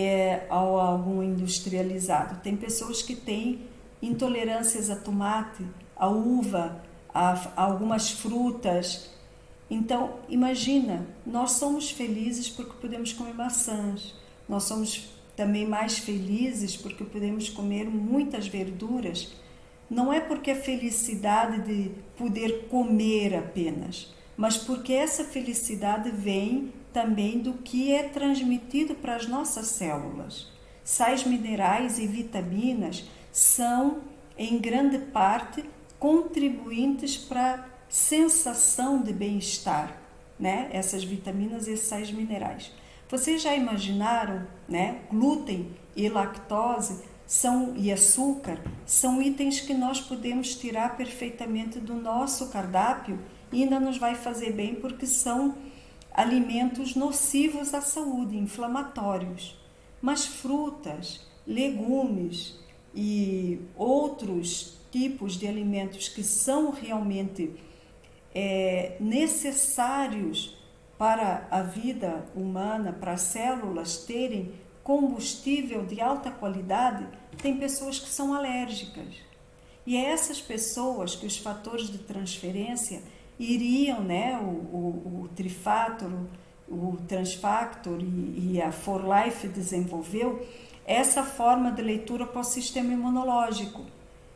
ao algum industrializado. Tem pessoas que têm intolerâncias a tomate, a uva, a algumas frutas. Então, imagina, nós somos felizes porque podemos comer maçãs. Nós somos também mais felizes porque podemos comer muitas verduras. Não é porque a felicidade de poder comer apenas, mas porque essa felicidade vem também do que é transmitido para as nossas células. Sais minerais e vitaminas são, em grande parte, contribuintes para a sensação de bem-estar, né? Essas vitaminas e esses sais minerais. Vocês já imaginaram, né? Glúten e lactose e açúcar são itens que nós podemos tirar perfeitamente do nosso cardápio e ainda nos vai fazer bem, porque são alimentos nocivos à saúde, inflamatórios. Mas frutas, legumes e outros tipos de alimentos que são realmente necessários para a vida humana, para as células terem combustível de alta qualidade, tem pessoas que são alérgicas. E é essas pessoas que os fatores de transferência iriam, né, o Trifactor, o Transfactor e a 4Life desenvolveu essa forma de leitura para o sistema imunológico.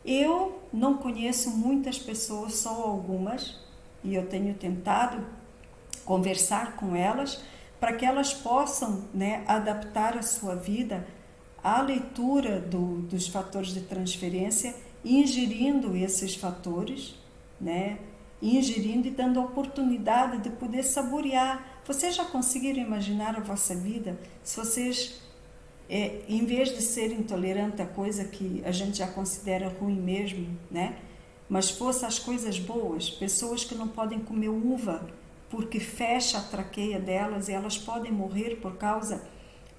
Eu não conheço muitas pessoas, só algumas, e eu tenho tentado conversar com elas para que elas possam, né, adaptar a sua vida à leitura dos fatores de transferência, ingerindo esses fatores, né, ingerindo e dando a oportunidade de poder saborear. Vocês já conseguiram imaginar a vossa vida se vocês, em vez de ser intolerante a coisa que a gente já considera ruim mesmo, né, mas fosse as coisas boas, pessoas que não podem comer uva porque fecha a traqueia delas e elas podem morrer por causa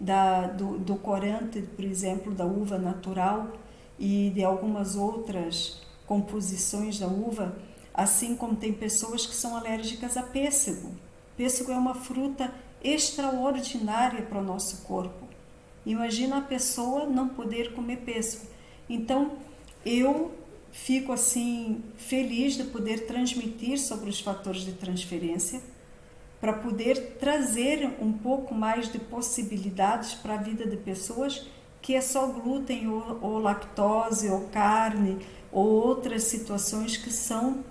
do corante, por exemplo, da uva natural e de algumas outras composições da uva, assim como tem pessoas que são alérgicas a pêssego. Pêssego é uma fruta extraordinária para o nosso corpo. Imagina a pessoa não poder comer pêssego. Então, eu fico assim feliz de poder transmitir sobre os fatores de transferência para poder trazer um pouco mais de possibilidades para a vida de pessoas que é só glúten ou lactose ou carne ou outras situações que são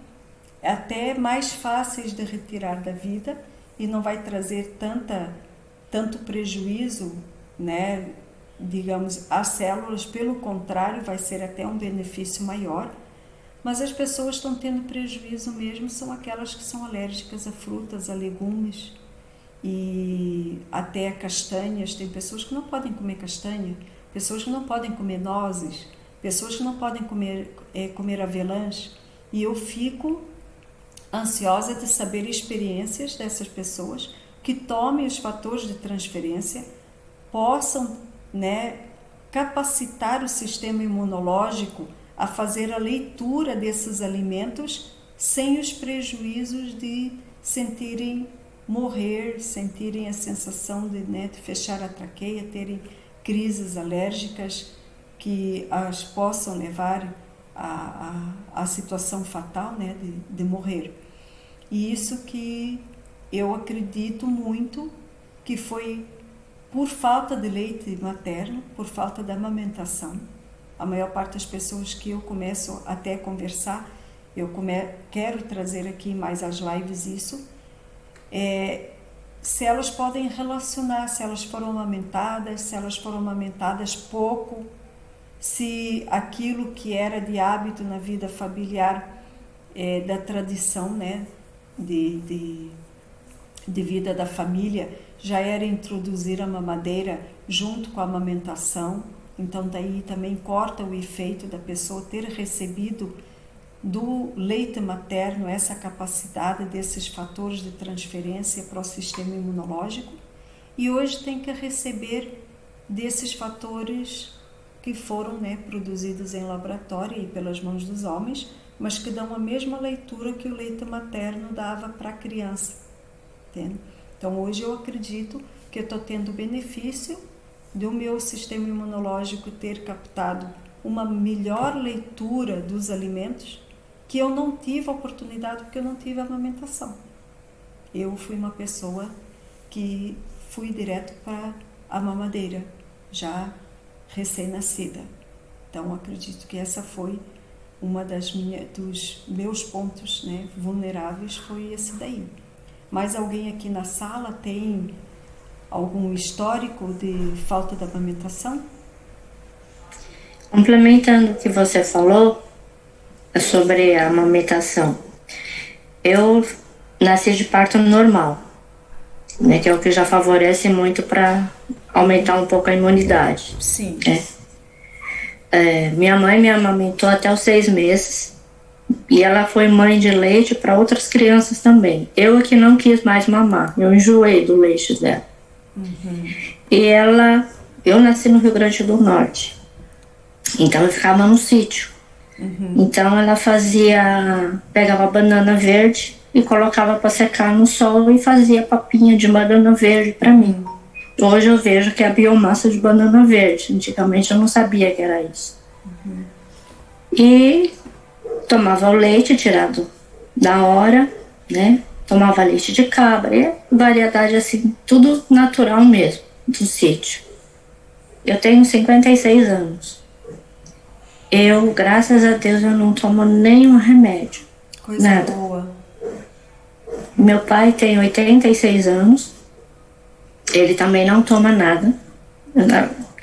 até mais fáceis de retirar da vida e não vai trazer tanto prejuízo, né, digamos, às células. Pelo contrário, vai ser até um benefício maior. Mas as pessoas estão tendo prejuízo mesmo, são aquelas que são alérgicas a frutas, a legumes e até a castanhas. Tem pessoas que não podem comer castanha, pessoas que não podem comer nozes, pessoas que não podem comer avelãs. E eu fico ansiosa de saber experiências dessas pessoas que tomem os fatores de transferência, possam, né, capacitar o sistema imunológico a fazer a leitura desses alimentos sem os prejuízos de sentirem morrer, sentirem a sensação de fechar a traqueia, terem crises alérgicas que as possam levar à situação fatal, né, de morrer. E isso que eu acredito muito que foi por falta de leite materno, por falta da amamentação. A maior parte das pessoas que eu começo até a conversar, quero trazer aqui mais as lives isso, se elas podem relacionar, se elas foram amamentadas pouco, se aquilo que era de hábito na vida familiar, da tradição, né, de vida da família, já era introduzir a mamadeira junto com a amamentação. Então daí também corta o efeito da pessoa ter recebido do leite materno essa capacidade desses fatores de transferência para o sistema imunológico, e hoje tem que receber desses fatores que foram, né, produzidos em laboratório e pelas mãos dos homens, mas que dão a mesma leitura que o leite materno dava para a criança, entende? Então hoje eu acredito que eu estou tendo benefício do meu sistema imunológico ter captado uma melhor leitura dos alimentos, que eu não tive a oportunidade porque eu não tive a amamentação. Eu fui uma pessoa que fui direto para a mamadeira, já recém-nascida. Então acredito que essa foi uma dos meus pontos, né, vulneráveis, foi esse daí. Mais alguém aqui na sala tem algum histórico de falta de amamentação? Complementando o que você falou sobre a amamentação, eu nasci de parto normal, né, que é o que já favorece muito para aumentar um pouco a imunidade. Sim. Minha mãe me amamentou até os 6 meses e ela foi mãe de leite para outras crianças também. Eu é que não quis mais mamar, eu enjoei do leite dela. E eu nasci no Rio Grande do Norte, então eu ficava no sítio. Então ela pegava banana verde e colocava para secar no sol e fazia papinha de banana verde para mim. Hoje eu vejo que é a biomassa de banana verde. Antigamente eu não sabia que era isso. E tomava o leite tirado da hora, né? Tomava leite de cabra, e variedade assim, tudo natural mesmo, do sítio. Eu tenho 56 anos. Eu, graças a Deus, eu não tomo nenhum remédio. Coisa nada. boa. Meu pai tem 86 anos. Ele também não toma nada.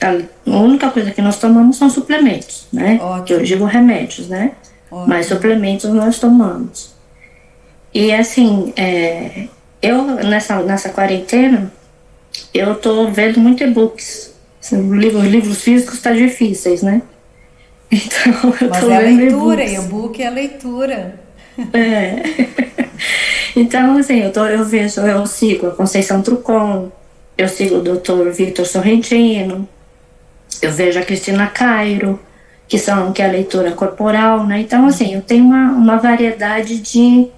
A única coisa que nós tomamos são suplementos, né? Ótimo. Que eu digo remédios, né? Ótimo. Mas suplementos nós tomamos. E assim, eu nessa quarentena, eu tô vendo muito e-books. Livros físicos tá difíceis, né? Então eu Mas tô é a vendo leitura, e-books. e-book é a leitura. Então, assim, eu sigo a Conceição Trucon, eu sigo o Dr. Victor Sorrentino, eu vejo a Cristina Cairo, que é a leitura corporal, né? Então, assim, eu tenho uma variedade de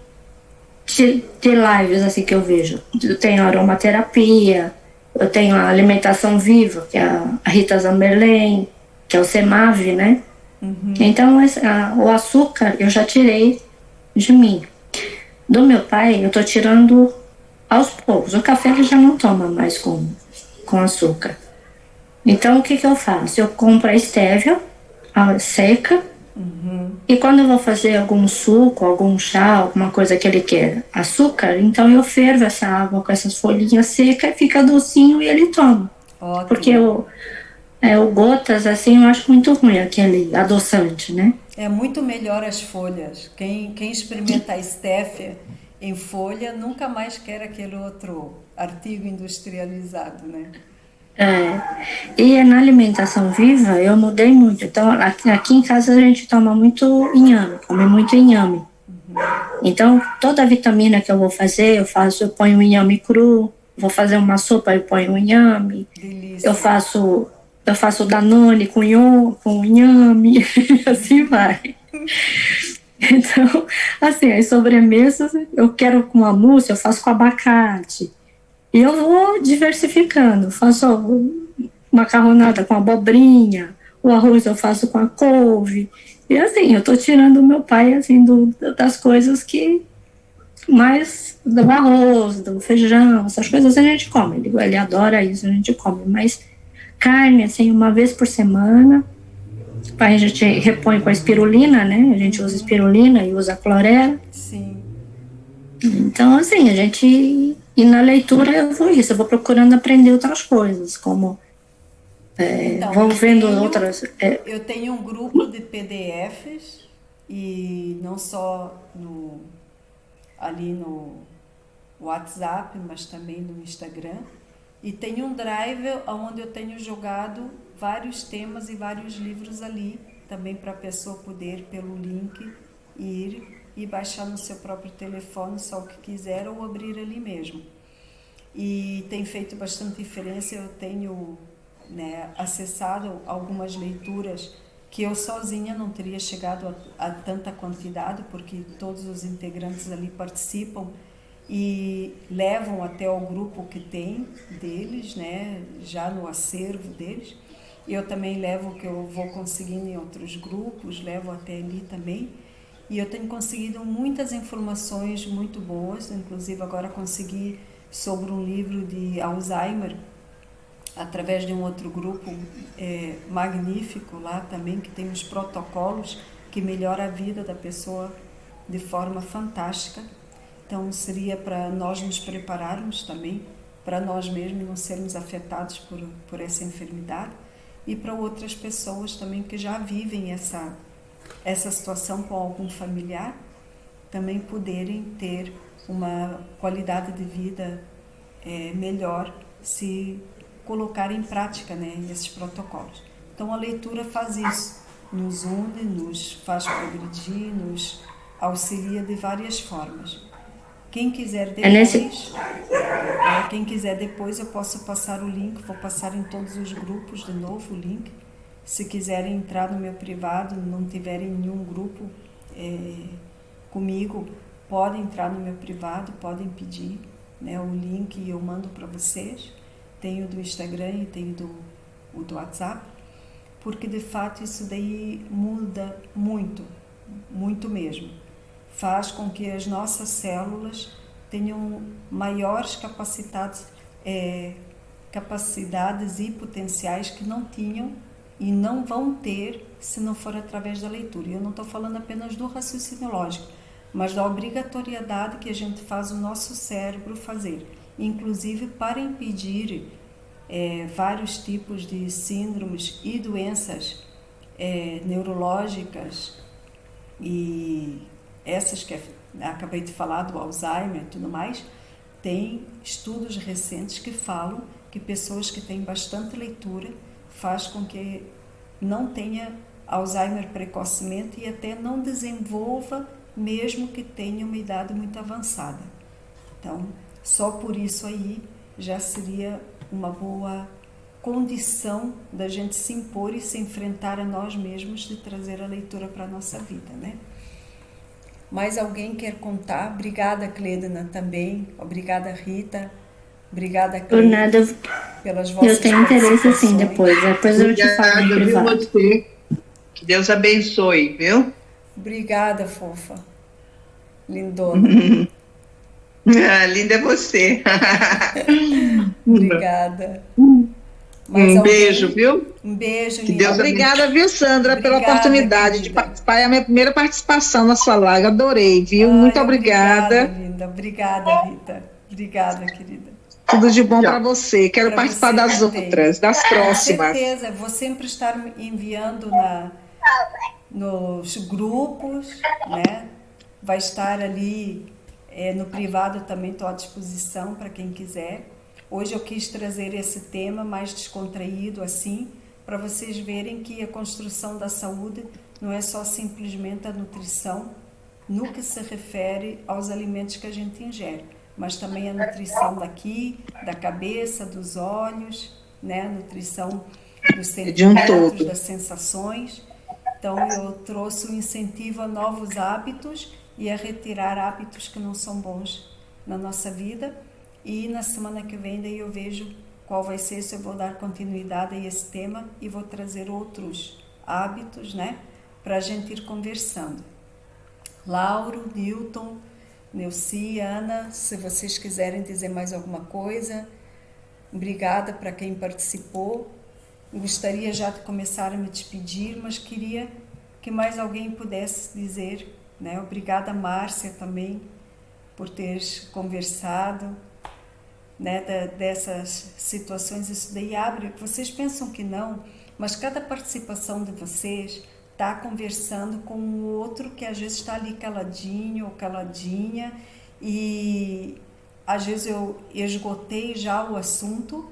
lives, assim, que eu vejo. Eu tenho aromaterapia, eu tenho a alimentação viva, que é a Rita Zamberlen, que é o CEMAV, né? Então, o açúcar eu já tirei de mim. Do meu pai, eu tô tirando aos poucos. O café ele já não toma mais com açúcar. Então, o que eu faço? Eu compro a estévia seca, e quando eu vou fazer algum suco, algum chá, alguma coisa que ele quer açúcar, então eu fervo essa água com essas folhinhas secas, fica docinho e ele toma. Ótimo. Porque o gotas, assim, eu acho muito ruim, aquele adoçante, né? É muito melhor as folhas. Quem experimenta a stevia em folha nunca mais quer aquele outro artigo industrializado, né? E na alimentação viva eu mudei muito. Então aqui em casa a gente toma muito inhame, come muito inhame. Então toda a vitamina que eu vou fazer, eu ponho o inhame cru. Vou fazer uma sopa, eu ponho o inhame. Delícia. Eu faço Danone com inhame, assim vai. Então, assim, as sobremesas eu quero com a mousse, eu faço com abacate. E eu vou diversificando, faço macarronada com abobrinha, o arroz eu faço com a couve. E assim, eu tô tirando o meu pai, assim, das coisas que mais do arroz, do feijão, essas coisas a gente come. Ele adora isso, a gente come. Mas carne, assim, uma vez por semana, a gente repõe com a espirulina, né? A gente usa espirulina e usa clorela. Sim. Então, assim, e na leitura eu vou procurando aprender outras coisas, como Então, vou vendo outras. Eu tenho um grupo de PDFs, e não só ali no WhatsApp, mas também no Instagram. E tenho um drive onde eu tenho jogado vários temas e vários livros ali, também para a pessoa poder, pelo link, ir e baixar no seu próprio telefone só o que quiser, ou abrir ali mesmo. E tem feito bastante diferença. Eu tenho, né, acessado algumas leituras que eu sozinha não teria chegado a tanta quantidade, porque todos os integrantes ali participam e levam até ao grupo que tem deles, né, já no acervo deles. Eu também levo o que eu vou conseguindo em outros grupos, levo até ali também. E eu tenho conseguido muitas informações muito boas, inclusive agora consegui sobre um livro de Alzheimer, através de um outro grupo magnífico lá também, que tem uns protocolos que melhoram a vida da pessoa de forma fantástica. Então seria para nós nos prepararmos também, para nós mesmos não sermos afetados por essa enfermidade, e para outras pessoas também que já vivem essa situação com algum familiar, também poderem ter uma qualidade de vida melhor se colocar em prática, né, esses protocolos. Então a leitura faz isso, nos une, nos faz progredir, nos auxilia de várias formas. Quem quiser depois eu posso passar o link, vou passar em todos os grupos de novo o link. Se quiserem entrar no meu privado, não tiverem nenhum grupo comigo, podem entrar no meu privado, podem pedir, né, o link e eu mando para vocês. Tenho do Instagram e tenho do WhatsApp, porque de fato isso daí muda muito, muito mesmo. Faz com que as nossas células tenham maiores capacidades e potenciais que não tinham e não vão ter se não for através da leitura. E eu não estou falando apenas do raciocínio lógico, mas da obrigatoriedade que a gente faz o nosso cérebro fazer, inclusive para impedir vários tipos de síndromes e doenças neurológicas, e essas que acabei de falar, do Alzheimer e tudo mais. Tem estudos recentes que falam que pessoas que têm bastante leitura faz com que não tenha Alzheimer precocemente e até não desenvolva, mesmo que tenha uma idade muito avançada. Então, só por isso aí já seria uma boa condição da gente se impor e se enfrentar a nós mesmos, de trazer a leitura para a nossa vida, né? Mais alguém quer contar? Obrigada, Clédena, também. Obrigada, Rita. Obrigada, Por nada, pelas vossas eu tenho interesse sim depois eu te falo no privado. Você. Que Deus abençoe, viu? Obrigada, fofa. Lindona. Linda é você. Obrigada. Um beijo, viu? Um beijo, que Deus Obrigada, viu, Sandra, pela oportunidade querida. de participar. É a minha primeira participação na sua live. Adorei, viu? Muito obrigada. Obrigada, linda. Obrigada, Rita. Obrigada, querida. Tudo de bom para você. Quero participar das outras, das próximas. Com certeza. Vou sempre estar enviando nos grupos, né? Vai estar ali no privado também, estou à disposição para quem quiser. Hoje eu quis trazer esse tema mais descontraído, assim, para vocês verem que a construção da saúde não é só simplesmente a nutrição no que se refere aos alimentos que a gente ingere, mas também a nutrição daqui, da cabeça, dos olhos, né? A nutrição dos sentimentos, das sensações. Então eu trouxe um incentivo a novos hábitos e a retirar hábitos que não são bons na nossa vida. E na semana que vem daí eu vejo qual vai ser, se eu vou dar continuidade a esse tema e vou trazer outros hábitos, né, para a gente ir conversando. Lauro, Newton, Neuci, Ana, se vocês quiserem dizer mais alguma coisa, obrigada para quem participou. Gostaria já de começar a me despedir, mas queria que mais alguém pudesse dizer, né? Obrigada, Márcia, também, por teres conversado, né, dessas situações. Isso daí abre, vocês pensam que não, mas cada participação de vocês está conversando com o outro que às vezes está ali caladinho ou caladinha, e às vezes eu esgotei já o assunto,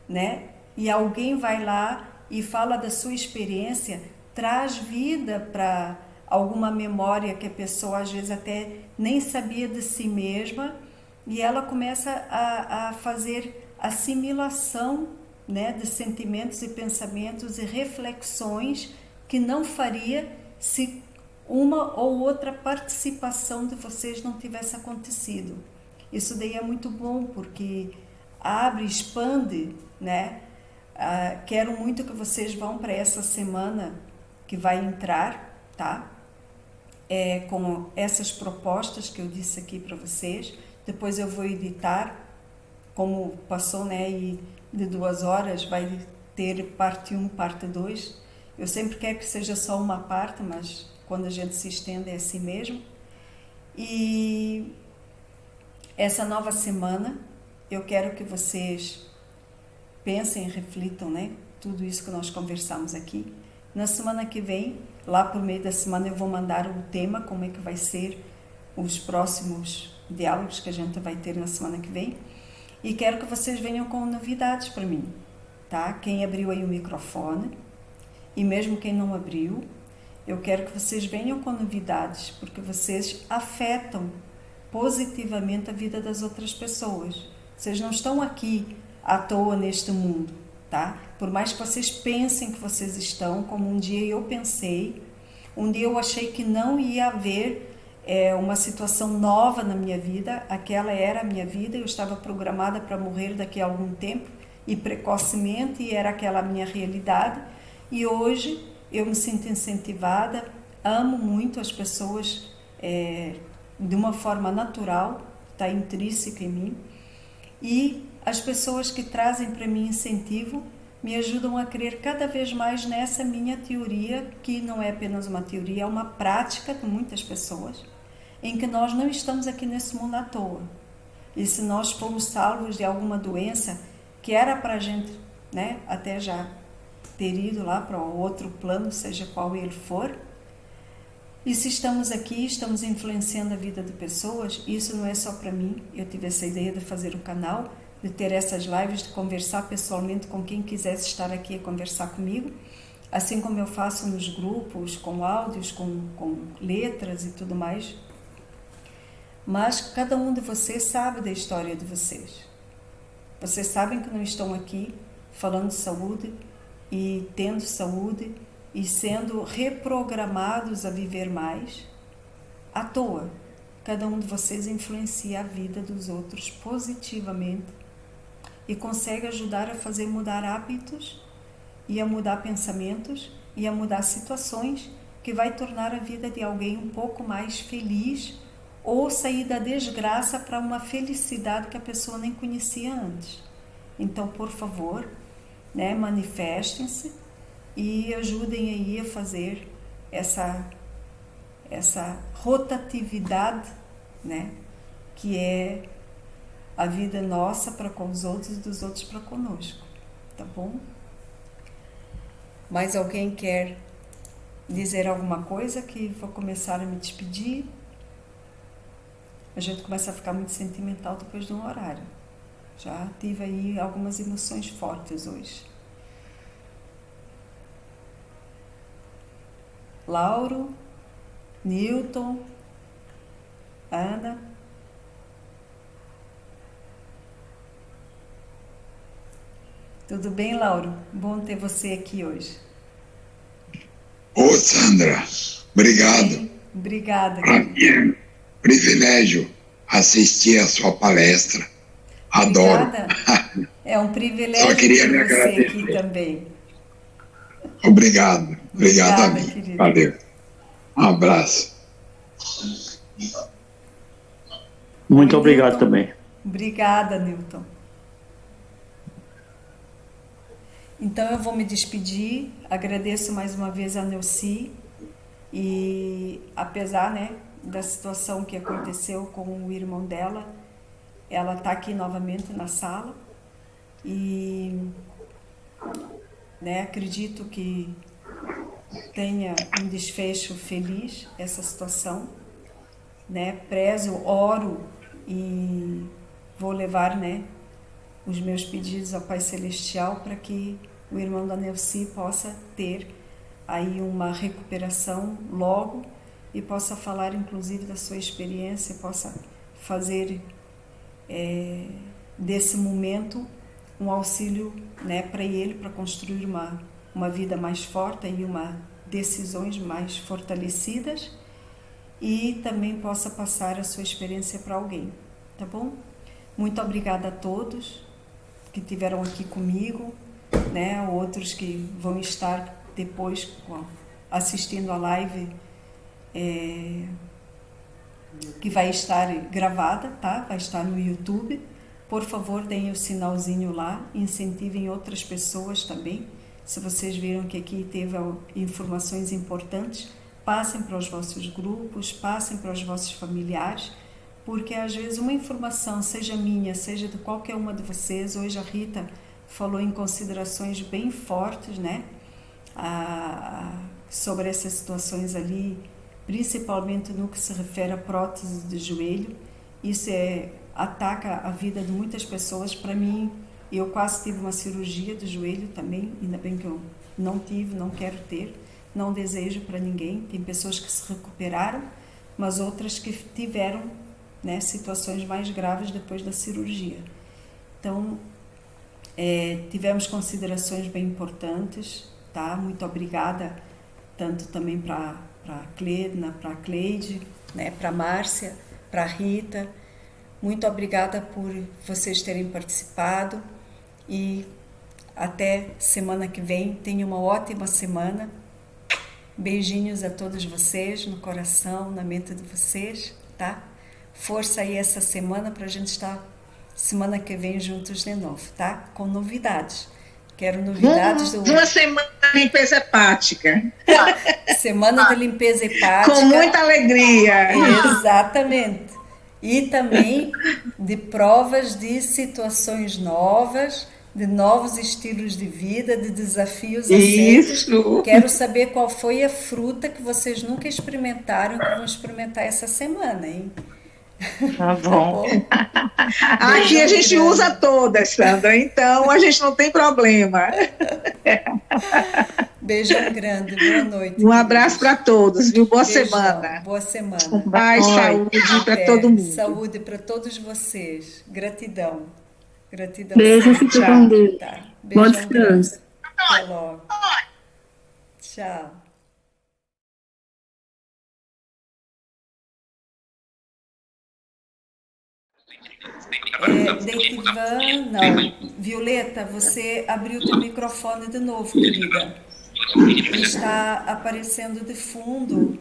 né, e alguém vai lá e fala da sua experiência, traz vida para alguma memória que a pessoa às vezes até nem sabia de si mesma, e ela começa a fazer assimilação, né, de sentimentos e pensamentos e reflexões que não faria se uma ou outra participação de vocês não tivesse acontecido. Isso daí é muito bom, porque abre, expande, né? Quero muito que vocês vão para essa semana que vai entrar, tá? Com essas propostas que eu disse aqui para vocês. Depois eu vou editar, como passou, né, e de 2 horas vai ter parte 1, parte 2. Eu sempre quero que seja só uma parte, mas quando a gente se estende é assim mesmo. E Essa nova semana, eu quero que vocês pensem e reflitam, né? Tudo isso que nós conversamos aqui. Na semana que vem, lá por meio da semana, eu vou mandar o tema, como é que vai ser os próximos diálogos que a gente vai ter na semana que vem. E quero que vocês venham com novidades para mim, tá? Quem abriu aí o microfone, e mesmo quem não abriu, eu quero que vocês venham com novidades, porque vocês afetam positivamente a vida das outras pessoas. Vocês não estão aqui à toa neste mundo, tá? Por mais que vocês pensem que vocês estão, como um dia eu pensei, um dia eu achei que não ia haver uma situação nova na minha vida, aquela era a minha vida, eu estava programada para morrer daqui a algum tempo, e precocemente, e era aquela a minha realidade, e hoje eu me sinto incentivada, amo muito as pessoas de uma forma natural, está intrínseca em mim, e as pessoas que trazem para mim incentivo me ajudam a crer cada vez mais nessa minha teoria, que não é apenas uma teoria, é uma prática de muitas pessoas, em que nós não estamos aqui nesse mundo à toa. E se nós fomos salvos de alguma doença que era para a gente, né, até já ter ido lá para o outro plano, seja qual ele for, e se estamos aqui, estamos influenciando a vida de pessoas, isso não é só para mim. Eu tive essa ideia de fazer o canal, de ter essas lives, de conversar pessoalmente com quem quisesse estar aqui a conversar comigo, assim como eu faço nos grupos, com áudios, com letras e tudo mais. Mas cada um de vocês sabe da história de vocês. Vocês sabem que não estão aqui falando de saúde e tendo saúde e sendo reprogramados a viver mais à toa. Cada um de vocês influencia a vida dos outros positivamente e consegue ajudar a fazer mudar hábitos e a mudar pensamentos e a mudar situações que vai tornar a vida de alguém um pouco mais feliz ou sair da desgraça para uma felicidade que a pessoa nem conhecia antes. Então, por favor, né, manifestem-se e ajudem aí a fazer essa rotatividade, né, que é a vida nossa para com os outros e dos outros para conosco, tá bom? Mais alguém quer dizer alguma coisa que vou começar a me despedir? A gente começa a ficar muito sentimental depois de um horário. Já tive aí algumas emoções fortes hoje. Lauro, Newton, Ana. Tudo bem, Lauro? Bom ter você aqui hoje. Ô, Sandra, obrigado. Sim, obrigada. Para mim é um privilégio assistir a sua palestra. Adoro. Obrigada. É um privilégio Só queria me ter você agradecer. aqui também. Obrigado. Obrigado a mim. Querido. Valeu. Um abraço. Muito Oi, obrigado Newton. também. Obrigada, Newton. Então eu vou me despedir, agradeço mais uma vez a Neuci e apesar, né, da situação que aconteceu com o irmão dela, ela está aqui novamente na sala e, né, acredito que tenha um desfecho feliz essa situação, né, prezo, oro e vou levar, né, os meus pedidos ao Pai Celestial para que o irmão da Neuci possa ter aí uma recuperação logo e possa falar inclusive da sua experiência, possa fazer desse momento um auxílio, né, para ele, para construir uma vida mais forte e decisões mais fortalecidas e também possa passar a sua experiência para alguém, tá bom? Muito obrigada a todos que estiveram aqui comigo, né, outros que vão estar depois assistindo a live que vai estar gravada, tá? Vai estar no YouTube. Por favor, deem o sinalzinho lá, incentivem outras pessoas também. Se vocês viram que aqui teve informações importantes, passem para os vossos grupos, passem para os vossos familiares, porque às vezes uma informação, seja minha, seja de qualquer uma de vocês, hoje a Rita falou em considerações bem fortes, né, sobre essas situações ali, principalmente no que se refere a prótese de joelho. Isso ataca a vida de muitas pessoas. Para mim, eu quase tive uma cirurgia de joelho também, ainda bem que eu não tive, não quero ter, não desejo para ninguém. Tem pessoas que se recuperaram, mas outras que tiveram, né, situações mais graves depois da cirurgia. Então, tivemos considerações bem importantes, tá? Muito obrigada, tanto também para a Cledna, para a Cleide, né, para a Márcia, para a Rita. Muito obrigada por vocês terem participado e até semana que vem. Tenham uma ótima semana. Beijinhos a todos vocês, no coração, na mente de vocês, tá? Força aí essa semana para a gente estar semana que vem juntos de novo, tá? Com novidades. Quero novidades do... Uma semana de limpeza hepática. Semana de limpeza hepática. Com muita alegria. Exatamente. E também de provas de situações novas, de novos estilos de vida, de desafios aceitos. Isso. Quero saber qual foi a fruta que vocês nunca experimentaram, que vão experimentar essa semana, hein? Tá bom. Aqui a gente usa todas, Sandra, então a gente não tem problema. Beijão grande, boa noite. Um abraço para todos, viu? Boa Beijão, semana. boa semana. Paz, saúde para todo mundo. Saúde para todos vocês. Gratidão. Gratidão. Beijo, fica com Deus. Tá. Bom Beijão descanso. grande. Até logo. Tchau. Deivan, não. Violeta, você abriu teu microfone de novo, querida. Está aparecendo de fundo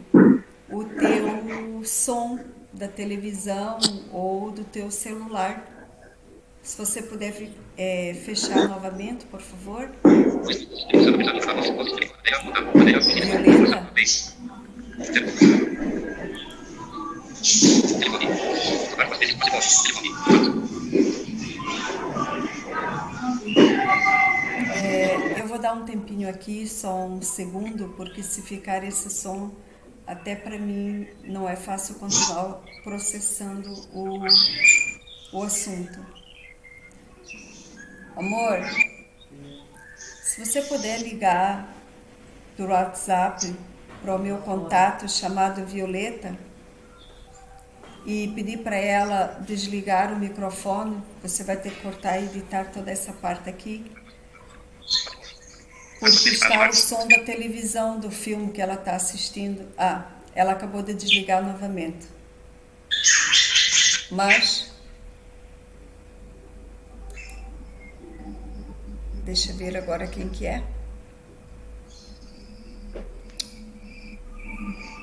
o teu som da televisão ou do teu celular. Se você puder fechar novamente, por favor. Violeta? Eu vou dar um tempinho aqui, só um segundo, porque se ficar esse som, até para mim não é fácil continuar processando o assunto. Amor, se você puder ligar por WhatsApp para o meu contato chamado Violeta e pedir para ela desligar o microfone, você vai ter que cortar e editar toda essa parte aqui, porque está o som da televisão do filme que ela está assistindo. Ela acabou de desligar novamente. Mas deixa eu ver agora quem que é.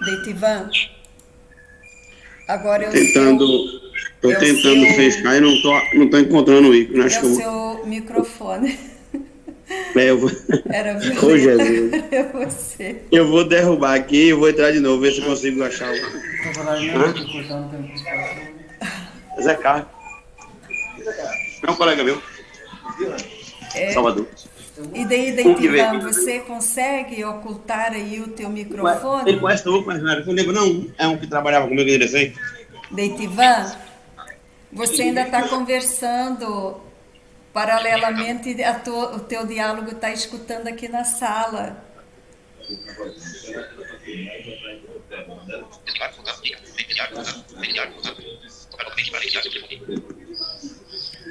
Deitivan. Agora Tô tentando fechar e não tô encontrando o ícone. É o seu microfone. Eu vou... Era Ô, Jesus. Era você. Eu vou derrubar aqui e vou entrar de novo, ver se eu consigo achar o... Zé Carlos. É um colega meu. Salvador. E daí, Deitivan, você consegue ocultar aí o teu microfone? Ele conhece novo, mas não lembro, não. É um que trabalhava comigo em direção. Deitivan, você ainda está conversando paralelamente, o teu diálogo está escutando aqui na sala.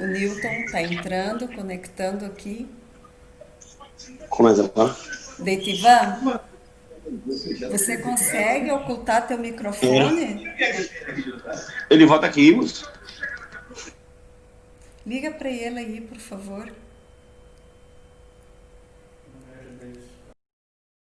O Newton está entrando, conectando aqui. Como é que tá? Deitivan, você consegue ocultar teu microfone? Ele volta aqui, moço. Liga para ele aí, por favor.